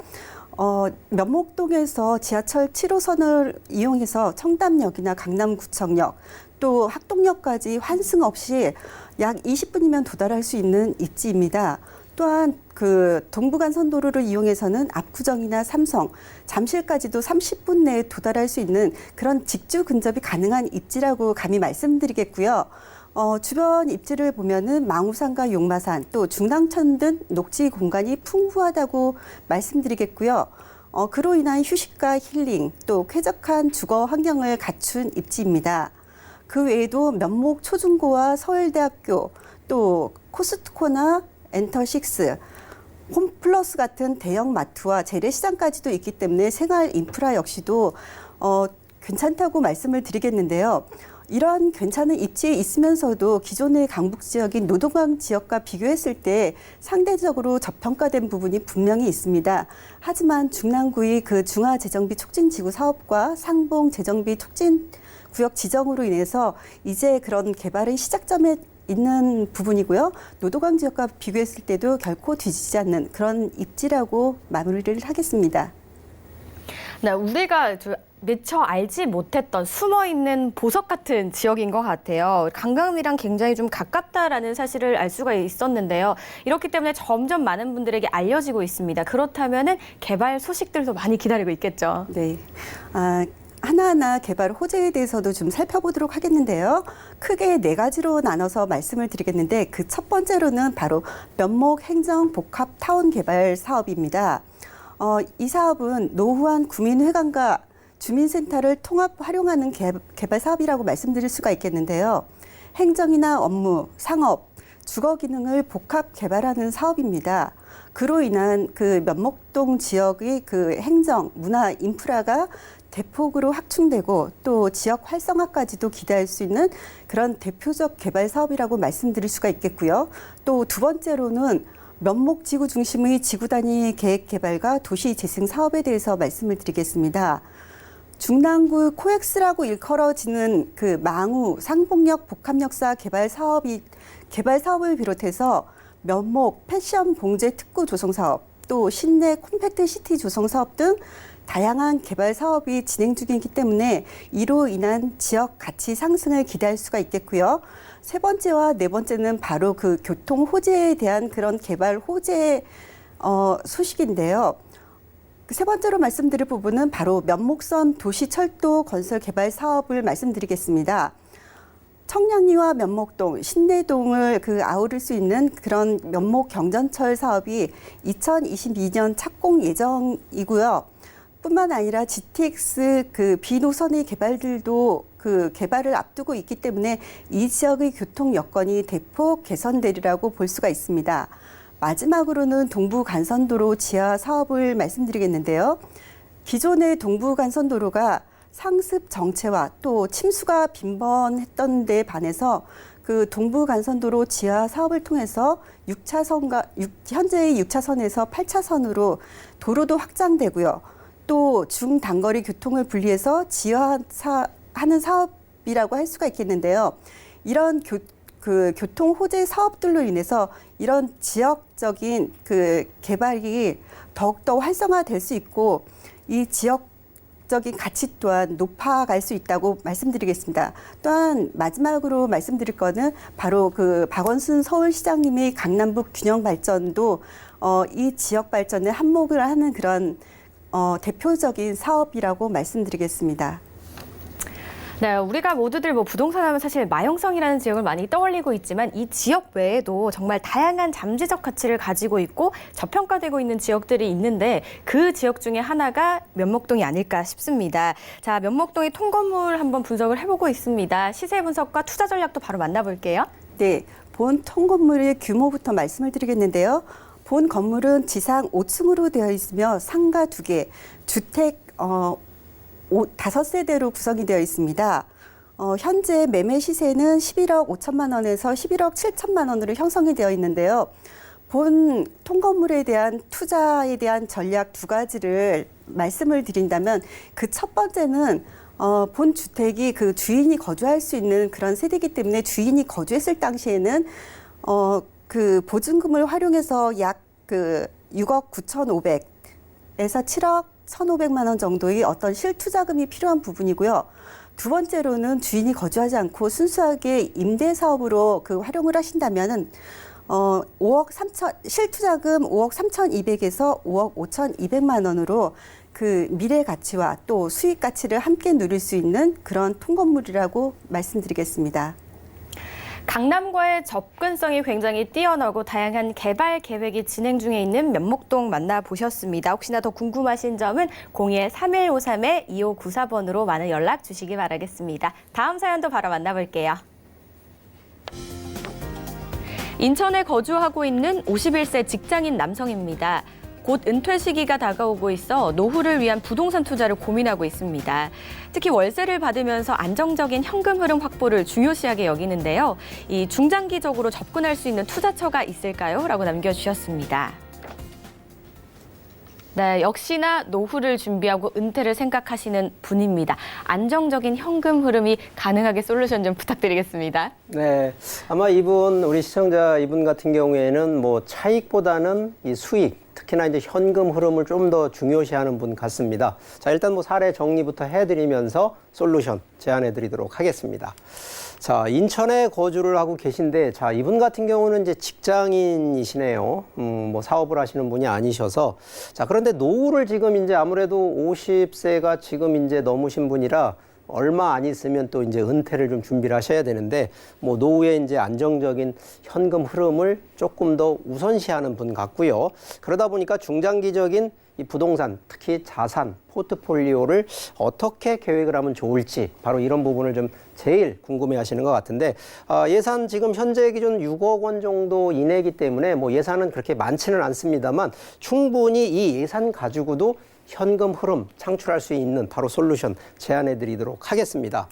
면목동에서 지하철 7호선을 이용해서 청담역이나 강남구청역 또 학동역까지 환승 없이 약 20분이면 도달할 수 있는 입지입니다. 또한 그 동부간선도로를 이용해서는 압구정이나 삼성, 잠실까지도 30분 내에 도달할 수 있는 그런 직주 근접이 가능한 입지라고 감히 말씀드리겠고요. 주변 입지를 보면은 망우산과 용마산, 또 중랑천 등 녹지 공간이 풍부하다고 말씀드리겠고요. 그로 인한 휴식과 힐링, 또 쾌적한 주거 환경을 갖춘 입지입니다. 그 외에도 면목 초중고와 서울대학교, 또 코스트코나 엔터식스, 홈플러스 같은 대형 마트와 재래시장까지도 있기 때문에 생활 인프라 역시도 괜찮다고 말씀을 드리겠는데요. 이런 괜찮은 입지에 있으면서도 기존의 강북 지역인 노동강 지역과 비교했을 때 상대적으로 저평가된 부분이 분명히 있습니다. 하지만 중랑구의 그 중화재정비 촉진지구 사업과 상봉 재정비 촉진 구역 지정으로 인해서 이제 그런 개발의 시작점에 있는 부분이고요. 노도강 지역과 비교했을 때도 결코 뒤지지 않는 그런 입지라고 마무리를 하겠습니다. 네, 우리가 미처 알지 못했던 숨어있는 보석 같은 지역인 것 같아요. 강남이랑 굉장히 좀 가깝다라는 사실을 알 수가 있었는데요. 이렇기 때문에 점점 많은 분들에게 알려지고 있습니다. 그렇다면은 개발 소식들도 많이 기다리고 있겠죠. 네. 하나하나 개발 호재에 대해서도 좀 살펴보도록 하겠는데요. 크게 4가지로 나눠서 말씀을 드리겠는데 그 첫 번째로는 바로 면목 행정 복합 타운 개발 사업입니다. 이 사업은 노후한 구민회관과 주민센터를 통합 활용하는 개발 사업이라고 말씀드릴 수가 있겠는데요. 행정이나 업무, 상업, 주거 기능을 복합 개발하는 사업입니다. 그로 인한 그 면목동 지역의 그 행정, 문화, 인프라가 대폭으로 확충되고 또 지역 활성화까지도 기대할 수 있는 그런 대표적 개발 사업이라고 말씀드릴 수가 있겠고요. 또 두 번째로는 면목 지구 중심의 지구 단위 계획 개발과 도시 재생 사업에 대해서 말씀을 드리겠습니다. 중랑구 코엑스라고 일컬어지는 그 망우 상봉역 복합역사 개발 사업을 비롯해서 면목 패션 봉제 특구 조성 사업, 또 실내 콤팩트 시티 조성 사업 등 다양한 개발 사업이 진행 중이기 때문에 이로 인한 지역 가치 상승을 기대할 수가 있겠고요. 세 번째와 네 번째는 바로 그 교통 호재에 대한 그런 개발 호재 소식인데요. 세 번째로 말씀드릴 부분은 바로 면목선 도시철도 건설 개발 사업을 말씀드리겠습니다. 청량리와 면목동, 신내동을 아우를 수 있는 그런 면목 경전철 사업이 2022년 착공 예정이고요. 뿐만 아니라 GTX 비노선의 개발들도 개발을 앞두고 있기 때문에 이 지역의 교통 여건이 대폭 개선되리라고 볼 수가 있습니다. 마지막으로는 동부간선도로 지하 사업을 말씀드리겠는데요. 기존의 동부간선도로가 상습 정체와 또 침수가 빈번했던 데 반해서 그 동부간선도로 지하 사업을 통해서 현재의 6차선에서 8차선으로 도로도 확장되고요. 또 중단거리 교통을 분리해서 지하하는 사업이라고 할 수가 있겠는데요. 이런 교통 호재 사업들로 인해서 이런 지역적인 개발이 더욱더 활성화될 수 있고 이 지역적인 가치 또한 높아갈 수 있다고 말씀드리겠습니다. 또한 마지막으로 말씀드릴 거는 바로 박원순 서울시장님의 강남북 균형 발전도 이 지역 발전에 한몫을 하는 그런 대표적인 사업이라고 말씀드리겠습니다. 네, 우리가 모두들 부동산 하면 사실 마영성이라는 지역을 많이 떠올리고 있지만 이 지역 외에도 정말 다양한 잠재적 가치를 가지고 있고 저평가되고 있는 지역들이 있는데 그 지역 중에 하나가 면목동이 아닐까 싶습니다. 자, 면목동의 통건물 한번 분석을 해보고 있습니다. 시세 분석과 투자 전략도 바로 만나볼게요. 네, 본 통건물의 규모부터 말씀을 드리겠는데요. 본 건물은 지상 5층으로 되어 있으며 상가 2개, 주택 5세대로 구성이 되어 있습니다. 현재 매매 시세는 11억 5천만 원에서 11억 7천만 원으로 형성이 되어 있는데요. 본 통건물에 대한 투자에 대한 전략 2가지를 말씀을 드린다면 그 첫 번째는 본 주택이 주인이 거주할 수 있는 그런 세대이기 때문에 주인이 거주했을 당시에는 보증금을 활용해서 약 6억 9,500에서 7억 1,500만 원 정도의 어떤 실투자금이 필요한 부분이고요. 두 번째로는 주인이 거주하지 않고 순수하게 임대 사업으로 활용을 하신다면은 실투자금 5억 3,200에서 5억 5,200만 원으로 그 미래 가치와 또 수익 가치를 함께 누릴 수 있는 그런 통건물이라고 말씀드리겠습니다. 강남과의 접근성이 굉장히 뛰어나고 다양한 개발 계획이 진행 중에 있는 면목동 만나보셨습니다. 혹시나 더 궁금하신 점은 02-3153-2594번으로 많은 연락 주시기 바라겠습니다. 다음 사연도 바로 만나볼게요. 인천에 거주하고 있는 51세 직장인 남성입니다. 곧 은퇴 시기가 다가오고 있어 노후를 위한 부동산 투자를 고민하고 있습니다. 특히 월세를 받으면서 안정적인 현금 흐름 확보를 중요시하게 여기는데요. 이 중장기적으로 접근할 수 있는 투자처가 있을까요? 라고 남겨주셨습니다. 네, 역시나 노후를 준비하고 은퇴를 생각하시는 분입니다. 안정적인 현금 흐름이 가능하게 솔루션 좀 부탁드리겠습니다. 네, 아마 우리 시청자 이분 같은 경우에는 뭐 차익보다는 이 수익, 특히나 이제 현금 흐름을 좀 더 중요시하는 분 같습니다. 자, 일단 뭐 사례 정리부터 해드리면서 솔루션 제안해드리도록 하겠습니다. 자, 인천에 거주를 하고 계신데, 자, 이분 같은 경우는 이제 직장인이시네요. 뭐 사업을 하시는 분이 아니셔서. 자, 그런데 노후를 지금 이제 아무래도 50세가 지금 이제 넘으신 분이라 얼마 안 있으면 또 이제 은퇴를 좀 준비를 하셔야 되는데, 뭐 노후에 이제 안정적인 현금 흐름을 조금 더 우선시하는 분 같고요. 그러다 보니까 중장기적인 이 부동산, 특히 자산, 포트폴리오를 어떻게 계획을 하면 좋을지 바로 이런 부분을 좀 제일 궁금해 하시는 것 같은데, 예산 지금 현재 기준 6억 원 정도 이내이기 때문에 뭐 예산은 그렇게 많지는 않습니다만 충분히 이 예산 가지고도 현금 흐름 창출할 수 있는 바로 솔루션 제안해 드리도록 하겠습니다.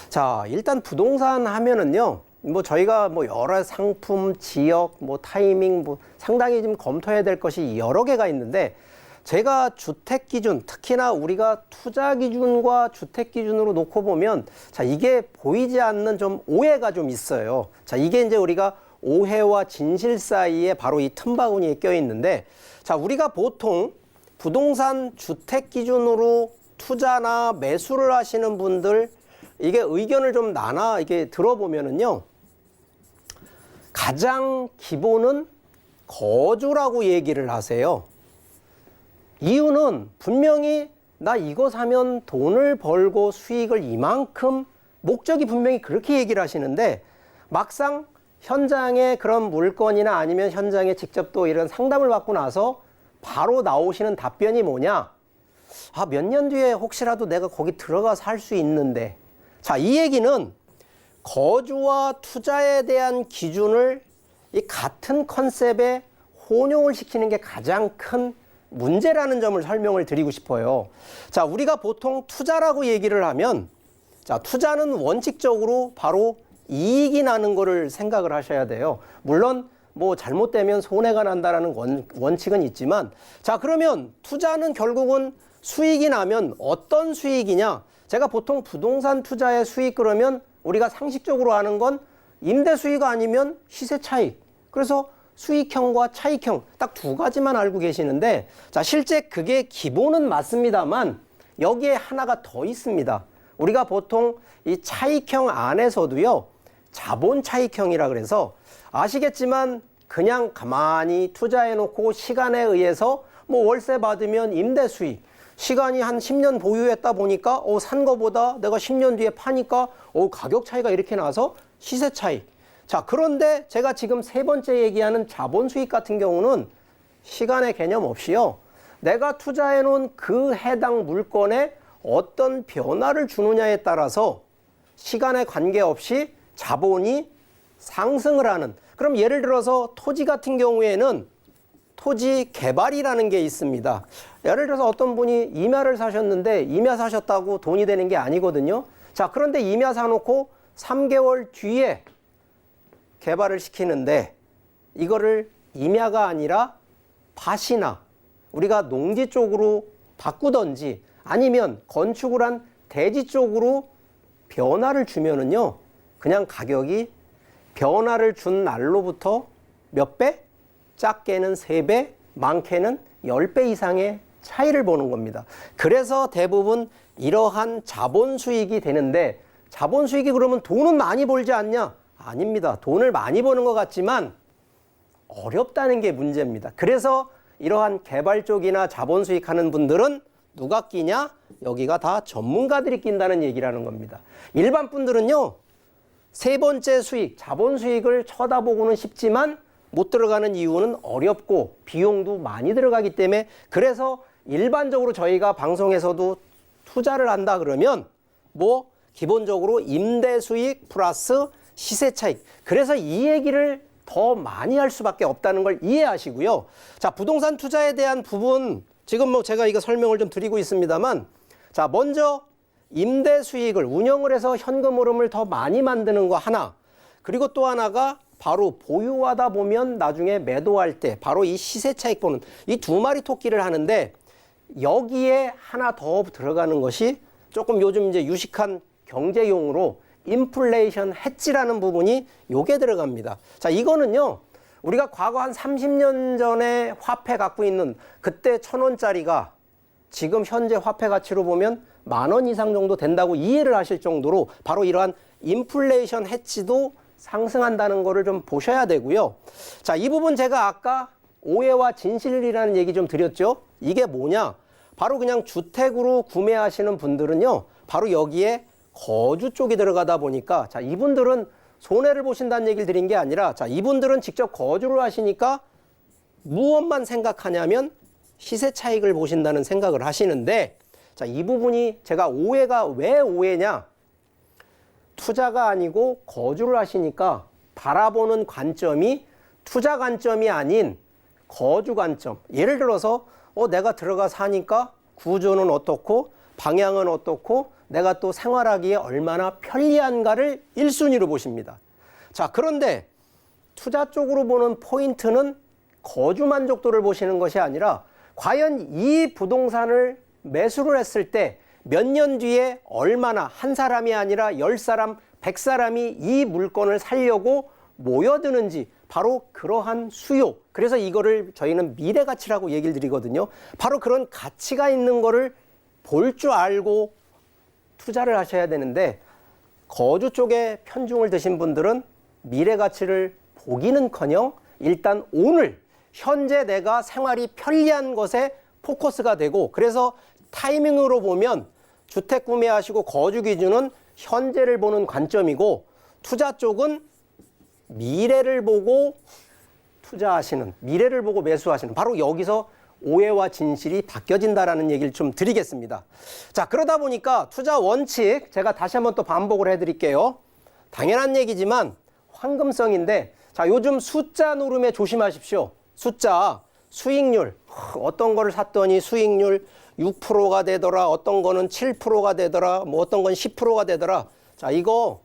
자, 일단 부동산 하면은요, 뭐 저희가 뭐 여러 상품, 지역, 뭐 타이밍, 뭐 상당히 좀 검토해야 될 것이 여러 개가 있는데, 제가 주택 기준, 특히나 우리가 투자 기준과 주택 기준으로 놓고 보면, 자, 이게 보이지 않는 좀 오해가 좀 있어요. 자, 이게 이제 우리가 오해와 진실 사이에 바로 이 틈바구니에 껴 있는데, 자, 우리가 보통 부동산 주택 기준으로 투자나 매수를 하시는 분들, 이게 의견을 좀 나눠 이게 들어보면은요, 가장 기본은 거주라고 얘기를 하세요. 이유는 분명히 나 이거 사면 돈을 벌고 수익을 이만큼, 목적이 분명히 그렇게 얘기를 하시는데, 막상 현장에 그런 물건이나 아니면 현장에 직접 또 이런 상담을 받고 나서 바로 나오시는 답변이 뭐냐? 아, 몇 년 뒤에 혹시라도 내가 거기 들어가서 할 수 있는데. 자, 이 얘기는 거주와 투자에 대한 기준을 이 같은 컨셉에 혼용을 시키는 게 가장 큰 문제라는 점을 설명을 드리고 싶어요. 자, 우리가 보통 투자라고 얘기를 하면, 자, 투자는 원칙적으로 바로 이익이 나는 거를 생각을 하셔야 돼요. 물론 뭐 잘못되면 손해가 난다라는 원칙은 있지만, 자, 그러면 투자는 결국은 수익이 나면 어떤 수익이냐? 제가 보통 부동산 투자의 수익 그러면 우리가 상식적으로 아는 건 임대 수익 아니면 시세 차익. 그래서 수익형과 차익형 딱 두 가지만 알고 계시는데, 자, 실제 그게 기본은 맞습니다만 여기에 하나가 더 있습니다. 우리가 보통 이 차익형 안에서도요, 자본 차익형이라 그래서 아시겠지만 그냥 가만히 투자해 놓고 시간에 의해서 뭐 월세 받으면 임대 수익, 시간이 한 10년 보유했다 보니까 산 거보다 내가 10년 뒤에 파니까 가격 차이가 이렇게 나서 시세 차익. 자, 그런데 제가 지금 세 번째 얘기하는 자본 수익 같은 경우는 시간의 개념 없이요, 내가 투자해 놓은 그 해당 물건에 어떤 변화를 주느냐에 따라서 시간에 관계없이 자본이 상승을 하는. 그럼 예를 들어서 토지 같은 경우에는 토지 개발이라는 게 있습니다. 예를 들어서 어떤 분이 임야를 사셨는데 임야 사셨다고 돈이 되는 게 아니거든요. 자, 그런데 임야 사놓고 3개월 뒤에 개발을 시키는데 이거를 임야가 아니라 밭이나 우리가 농지 쪽으로 바꾸던지 아니면 건축을 한 대지 쪽으로 변화를 주면은요, 그냥 가격이 변화를 준 날로부터 몇 배? 작게는 3배, 많게는 10배 이상의 차이를 보는 겁니다. 그래서 대부분 이러한 자본 수익이 되는데, 자본 수익이 그러면 돈은 많이 벌지 않냐? 아닙니다. 돈을 많이 버는 것 같지만 어렵다는 게 문제입니다. 그래서 이러한 개발 쪽이나 자본 수익하는 분들은 누가 끼냐? 여기가 다 전문가들이 낀다는 얘기라는 겁니다. 일반 분들은요, 세 번째 수익, 자본 수익을 쳐다보고는 싶지만 못 들어가는 이유는 어렵고 비용도 많이 들어가기 때문에, 그래서 일반적으로 저희가 방송에서도 투자를 한다 그러면 뭐 기본적으로 임대 수익 플러스 시세 차익, 그래서 이 얘기를 더 많이 할 수밖에 없다는 걸 이해하시고요. 자, 부동산 투자에 대한 부분 지금 뭐 제가 이거 설명을 좀 드리고 있습니다만, 자, 먼저 임대 수익을 운영을 해서 현금 흐름을 더 많이 만드는 거 하나, 그리고 또 하나가 바로 보유하다 보면 나중에 매도할 때 바로 이 시세 차익 보는 이 두 마리 토끼를 하는데, 여기에 하나 더 들어가는 것이 조금 요즘 이제 유식한 경제용으로 인플레이션 해지라는 부분이 요게 들어갑니다. 자, 이거는요, 우리가 과거 한 30년 전에 화폐 갖고 있는 그때 1,000원짜리가 지금 현재 화폐 가치로 보면 10,000원 이상 정도 된다고 이해를 하실 정도로 바로 이러한 인플레이션 해지도 상승한다는 거를 좀 보셔야 되고요. 자, 이 부분 제가 아까 오해와 진실이라는 얘기 좀 드렸죠. 이게 뭐냐? 바로 그냥 주택으로 구매하시는 분들은요, 바로 여기에 거주 쪽이 들어가다 보니까, 자, 이분들은 손해를 보신다는 얘기를 드린 게 아니라, 자, 이분들은 직접 거주를 하시니까 무엇만 생각하냐면 시세 차익을 보신다는 생각을 하시는데, 자, 이 부분이 제가 오해가 왜 오해냐? 투자가 아니고 거주를 하시니까 바라보는 관점이 투자 관점이 아닌 거주 관점. 예를 들어서 내가 들어가 사니까 구조는 어떻고 방향은 어떻고 내가 또 생활하기에 얼마나 편리한가를 1순위로 보십니다. 자, 그런데 투자 쪽으로 보는 포인트는 거주 만족도를 보시는 것이 아니라 과연 이 부동산을 매수를 했을 때 몇 년 뒤에 얼마나 한 사람이 아니라 10사람, 100사람이 이 물건을 사려고 모여드는지, 바로 그러한 수요. 그래서 이거를 저희는 미래 가치라고 얘기를 드리거든요. 바로 그런 가치가 있는 거를 볼 줄 알고 투자를 하셔야 되는데, 거주 쪽에 편중을 드신 분들은 미래 가치를 보기는커녕 일단 오늘 현재 내가 생활이 편리한 것에 포커스가 되고, 그래서 타이밍으로 보면 주택 구매하시고 거주 기준은 현재를 보는 관점이고, 투자 쪽은 미래를 보고 투자하시는, 미래를 보고 매수하시는, 바로 여기서 오해와 진실이 바뀌어진다라는 얘기를 좀 드리겠습니다. 자, 그러다 보니까 투자 원칙 제가 다시 한번 또 반복을 해드릴게요. 당연한 얘기지만 황금성인데, 자, 요즘 숫자 노름에 조심하십시오. 숫자, 수익률, 어떤 거를 샀더니 수익률 6%가 되더라, 어떤 거는 7%가 되더라, 뭐 어떤 건 10%가 되더라. 자, 이거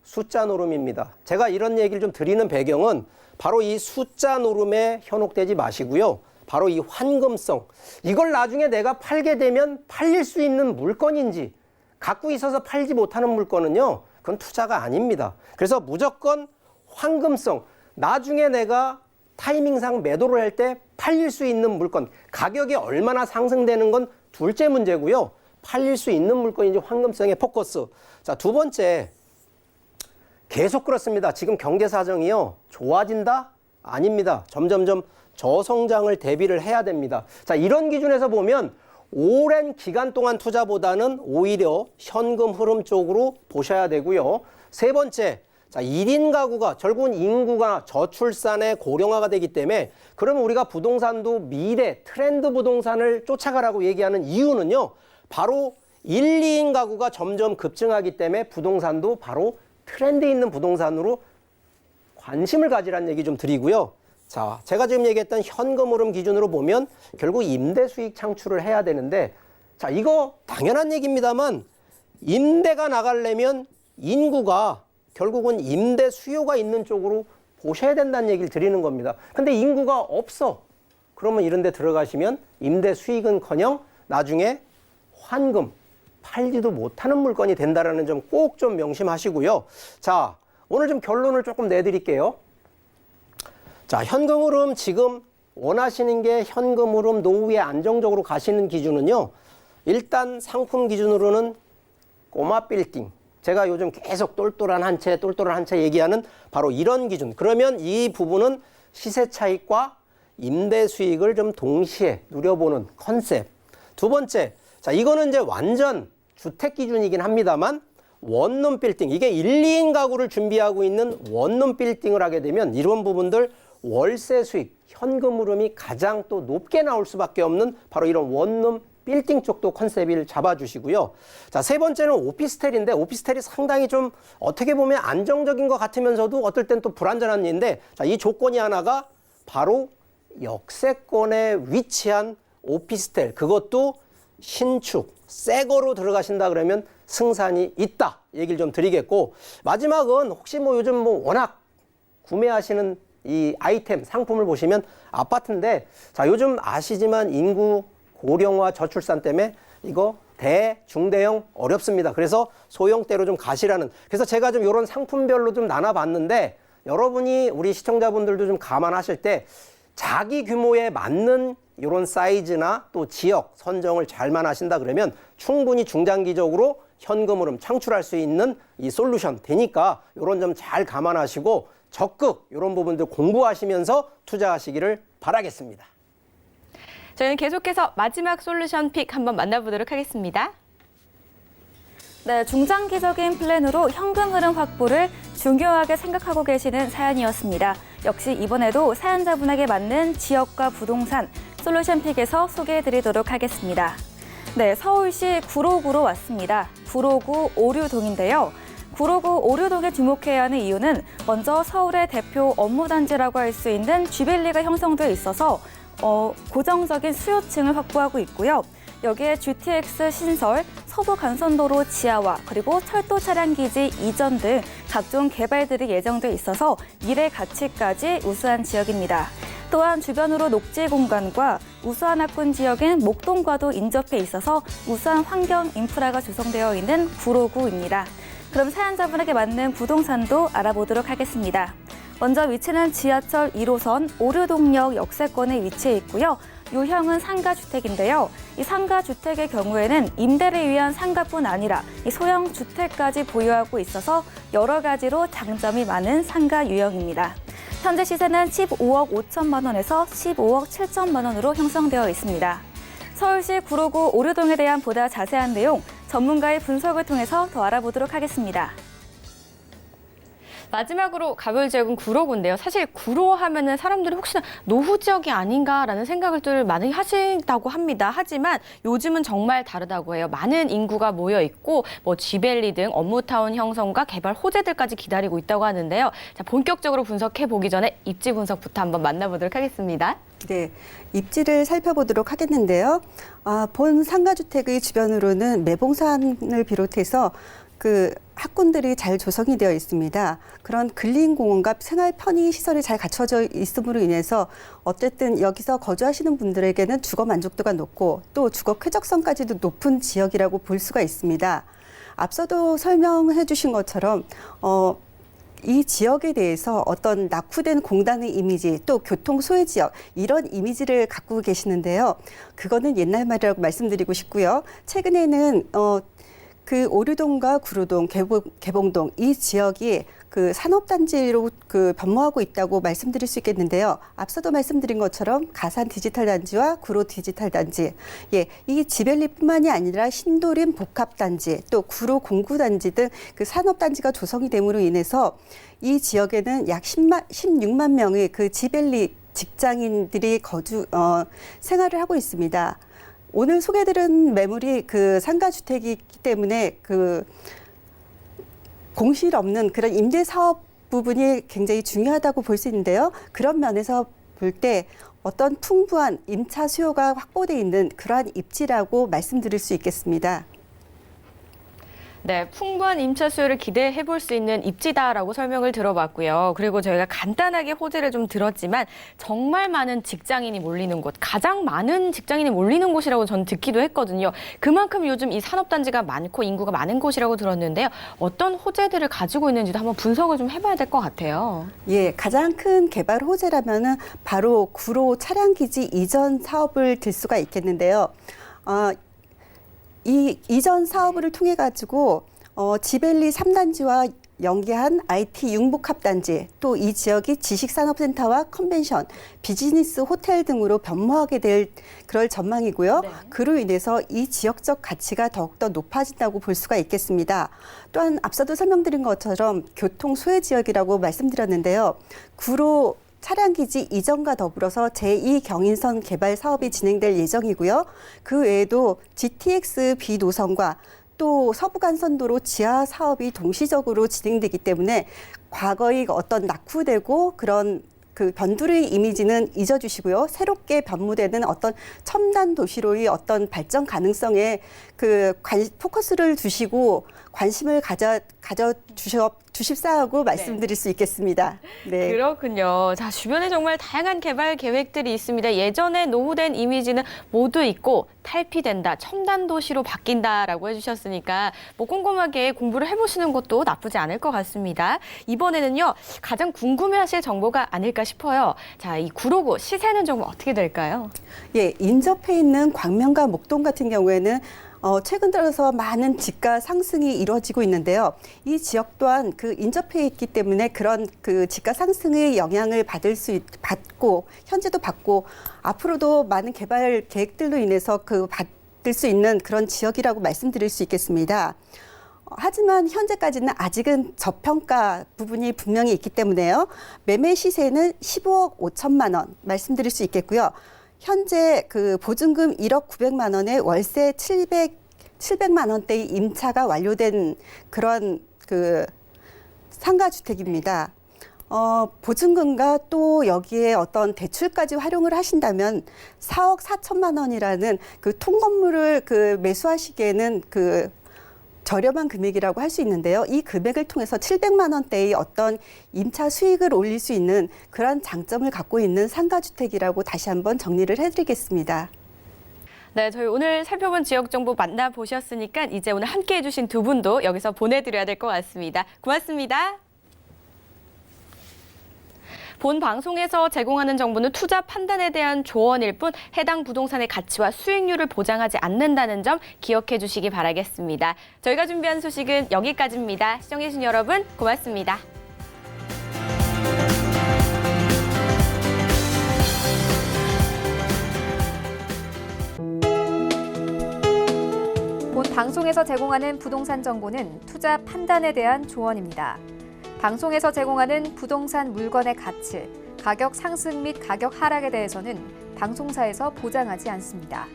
숫자 노름입니다. 제가 이런 얘기를 좀 드리는 배경은 바로 이 숫자 노름에 현혹되지 마시고요. 바로 이 황금성, 이걸 나중에 내가 팔게 되면 팔릴 수 있는 물건인지, 갖고 있어서 팔지 못하는 물건은요, 그건 투자가 아닙니다. 그래서 무조건 황금성, 나중에 내가 타이밍상 매도를 할 때 팔릴 수 있는 물건, 가격이 얼마나 상승되는 건 둘째 문제고요. 팔릴 수 있는 물건인지 황금성의 포커스. 자, 두 번째, 계속 그렇습니다. 지금 경제 사정이요, 좋아진다? 아닙니다. 점점점 저성장을 대비를 해야 됩니다. 자, 이런 기준에서 보면 오랜 기간 동안 투자보다는 오히려 현금 흐름 쪽으로 보셔야 되고요. 세 번째, 자, 1인 가구가 결국은 인구가 저출산의 고령화가 되기 때문에, 그러면 우리가 부동산도 미래 트렌드 부동산을 쫓아가라고 얘기하는 이유는요, 바로 1, 2인 가구가 점점 급증하기 때문에 부동산도 바로 트렌드 있는 부동산으로 관심을 가지라는 얘기 좀 드리고요. 자, 제가 지금 얘기했던 현금 흐름 기준으로 보면 결국 임대 수익 창출을 해야 되는데, 자, 이거 당연한 얘기입니다만 임대가 나가려면 인구가 결국은 임대 수요가 있는 쪽으로 보셔야 된다는 얘기를 드리는 겁니다. 근데 인구가 없어. 그러면 이런 데 들어가시면 임대 수익은커녕 나중에 환금, 팔지도 못하는 물건이 된다는 점 꼭 좀 명심하시고요. 자, 오늘 좀 결론을 조금 내드릴게요. 자, 현금 흐름 지금 원하시는 게 현금 흐름 노후에 안정적으로 가시는 기준은요, 일단 상품 기준으로는 꼬마 빌딩, 제가 요즘 계속 똘똘한 한 채 얘기하는 바로 이런 기준. 그러면 이 부분은 시세 차익과 임대 수익을 좀 동시에 누려보는 컨셉. 두 번째, 자, 이거는 이제 완전 주택 기준이긴 합니다만 원룸 빌딩, 이게 1, 2인 가구를 준비하고 있는 원룸 빌딩을 하게 되면 이런 부분들 월세 수익, 현금 흐름이 가장 또 높게 나올 수밖에 없는 바로 이런 원룸 빌딩 쪽도 컨셉을 잡아주시고요. 자, 세 번째는 오피스텔인데 오피스텔이 상당히 좀 어떻게 보면 안정적인 것 같으면서도 어떨 땐 또 불안전한 일인데 자, 이 조건이 하나가 바로 역세권에 위치한 오피스텔, 그것도 신축, 새 거로 들어가신다 그러면 승산이 있다 얘기를 좀 드리겠고, 마지막은 혹시 뭐 요즘 뭐 워낙 구매하시는 이 아이템 상품을 보시면 아파트인데, 자, 요즘 아시지만 인구 고령화 저출산 때문에 이거 중대형 어렵습니다. 그래서 소형대로 좀 가시라는, 그래서 제가 좀 이런 상품별로 좀 나눠봤는데 여러분이 우리 시청자분들도 좀 감안하실 때 자기 규모에 맞는 이런 사이즈나 또 지역 선정을 잘만 하신다 그러면 충분히 중장기적으로 현금 흐름 창출할 수 있는 이 솔루션 되니까 이런 점 잘 감안하시고 적극 이런 부분들 공부하시면서 투자하시기를 바라겠습니다. 저희는 계속해서 마지막 솔루션 픽 한번 만나보도록 하겠습니다. 네, 중장기적인 플랜으로 현금 흐름 확보를 중요하게 생각하고 계시는 사연이었습니다. 역시 이번에도 사연자분에게 맞는 지역과 부동산 솔루션 픽에서 소개해드리도록 하겠습니다. 네, 서울시 구로구로 왔습니다. 구로구 오류동인데요. 구로구 오류동에 주목해야 하는 이유는 먼저 서울의 대표 업무단지라고 할 수 있는 쥐밸리가 형성되어 있어서 고정적인 수요층을 확보하고 있고요. 여기에 GTX 신설, 서부 간선도로 지하화, 그리고 철도 차량기지 이전 등 각종 개발들이 예정돼 있어서 미래 가치까지 우수한 지역입니다. 또한 주변으로 녹지 공간과 우수한 학군 지역인 목동과도 인접해 있어서 우수한 환경 인프라가 조성되어 있는 구로구입니다. 그럼 사연자분에게 맞는 부동산도 알아보도록 하겠습니다. 먼저 위치는 지하철 1호선 오류동역 역세권에 위치해 있고요. 유형은 상가주택인데요. 이 상가주택의 경우에는 임대를 위한 상가뿐 아니라 이 소형 주택까지 보유하고 있어서 여러 가지로 장점이 많은 상가 유형입니다. 현재 시세는 15억 5천만 원에서 15억 7천만 원으로 형성되어 있습니다. 서울시 구로구 오류동에 대한 보다 자세한 내용 전문가의 분석을 통해서 더 알아보도록 하겠습니다. 마지막으로 가볼 지역은 구로구인데요. 사실 구로 하면은 사람들이 혹시나 노후 지역이 아닌가라는 생각을 많이 하신다고 합니다. 하지만 요즘은 정말 다르다고 해요. 많은 인구가 모여 있고 뭐 쥐밸리 등 업무타운 형성과 개발 호재들까지 기다리고 있다고 하는데요. 자, 본격적으로 분석해 보기 전에 입지 분석부터 한번 만나보도록 하겠습니다. 네, 입지를 살펴보도록 하겠는데요. 본 상가주택의 주변으로는 매봉산을 비롯해서 학군들이 잘 조성이 되어 있습니다. 그런 근린공원과 생활 편의 시설이 잘 갖춰져 있음으로 인해서 어쨌든 여기서 거주하시는 분들에게는 주거 만족도가 높고 또 주거 쾌적성까지도 높은 지역이라고 볼 수가 있습니다. 앞서도 설명해 주신 것처럼 이 지역에 대해서 어떤 낙후된 공단의 이미지, 또 교통 소외 지역, 이런 이미지를 갖고 계시는데요. 그거는 옛날 말이라고 말씀드리고 싶고요. 최근에는 오류동과 구로동, 개봉동 이 지역이 산업단지로 변모하고 있다고 말씀드릴 수 있겠는데요. 앞서도 말씀드린 것처럼 가산 디지털 단지와 구로 디지털 단지, 이 지밸리뿐만이 아니라 신도림 복합단지, 또 구로 공구단지 등 산업단지가 조성이 됨으로 인해서 이 지역에는 약 16만 명의 지밸리 직장인들이 생활을 하고 있습니다. 오늘 소개해드린 매물이 상가주택이기 때문에 공실 없는 그런 임대 사업 부분이 굉장히 중요하다고 볼 수 있는데요. 그런 면에서 볼 때 어떤 풍부한 임차 수요가 확보되어 있는 그러한 입지라고 말씀드릴 수 있겠습니다. 네, 풍부한 임차 수요를 기대해 볼 수 있는 입지다라고 설명을 들어봤고요. 그리고 저희가 간단하게 호재를 좀 들었지만 정말 많은 직장인이 몰리는 곳, 가장 많은 직장인이 몰리는 곳이라고 저는 듣기도 했거든요. 그만큼 요즘 이 산업단지가 많고 인구가 많은 곳이라고 들었는데요. 어떤 호재들을 가지고 있는지도 한번 분석을 좀 해봐야 될 것 같아요. 예, 가장 큰 개발 호재라면은 바로 구로 차량기지 이전 사업을 들 수가 있겠는데요. 이 이전 사업을 통해 가지고 지벨리 3단지와 연계한 IT 융복합단지, 또 이 지역이 지식산업센터와 컨벤션, 비즈니스 호텔 등으로 변모하게 될 그럴 전망이고요. 네. 그로 인해서 이 지역적 가치가 더욱더 높아진다고 볼 수가 있겠습니다. 또한 앞서도 설명드린 것처럼 교통 소외 지역이라고 말씀드렸는데요. 구로 차량기지 이전과 더불어서 제2경인선 개발 사업이 진행될 예정이고요. 그 외에도 GTX B 노선과 또 서부간선도로 지하 사업이 동시적으로 진행되기 때문에 과거의 어떤 낙후되고 그런 그 변두리의 이미지는 잊어주시고요. 새롭게 변모되는 어떤 첨단 도시로의 어떤 발전 가능성에 포커스를 두시고 관심을 주십사하고 말씀드릴 수 있겠습니다. 네. 그렇군요. 자, 주변에 정말 다양한 개발 계획들이 있습니다. 예전에 노후된 이미지는 모두 잊고 탈피된다, 첨단 도시로 바뀐다라고 해주셨으니까 뭐 꼼꼼하게 공부를 해보시는 것도 나쁘지 않을 것 같습니다. 이번에는요, 가장 궁금해하실 정보가 아닐까 싶어요. 자, 이 구로구 시세는 좀 어떻게 될까요? 예, 인접해 있는 광명과 목동 같은 경우에는 최근 들어서 많은 지가 상승이 이루어지고 있는데요. 이 지역 또한 그 인접해 있기 때문에 그런 그 지가 상승의 영향을 받고 현재도 받고 앞으로도 많은 개발 계획들로 인해서 받을 수 있는 그런 지역이라고 말씀드릴 수 있겠습니다. 하지만 현재까지는 아직은 저평가 부분이 분명히 있기 때문에요. 매매 시세는 15억 5천만 원 말씀드릴 수 있겠고요. 현재 그 보증금 1억 900만 원에 월세 700만 원대의 임차가 완료된 그런 그 상가주택입니다. 보증금과 또 여기에 어떤 대출까지 활용을 하신다면 4억 4천만 원이라는 그 통건물을 매수하시기에는 저렴한 금액이라고 할 수 있는데요. 이 금액을 통해서 700만 원대의 어떤 임차 수익을 올릴 수 있는 그런 장점을 갖고 있는 상가주택이라고 다시 한번 정리를 해드리겠습니다. 네, 저희 오늘 살펴본 지역 정보 만나보셨으니까 이제 오늘 함께해 주신 두 분도 여기서 보내드려야 될 것 같습니다. 고맙습니다. 본 방송에서 제공하는 정보는 투자 판단에 대한 조언일 뿐 해당 부동산의 가치와 수익률을 보장하지 않는다는 점 기억해 주시기 바라겠습니다. 저희가 준비한 소식은 여기까지입니다. 시청해 주신 여러분 고맙습니다. 본 방송에서 제공하는 부동산 정보는 투자 판단에 대한 조언입니다. 방송에서 제공하는 부동산 물건의 가치, 가격 상승 및 가격 하락에 대해서는 방송사에서 보장하지 않습니다.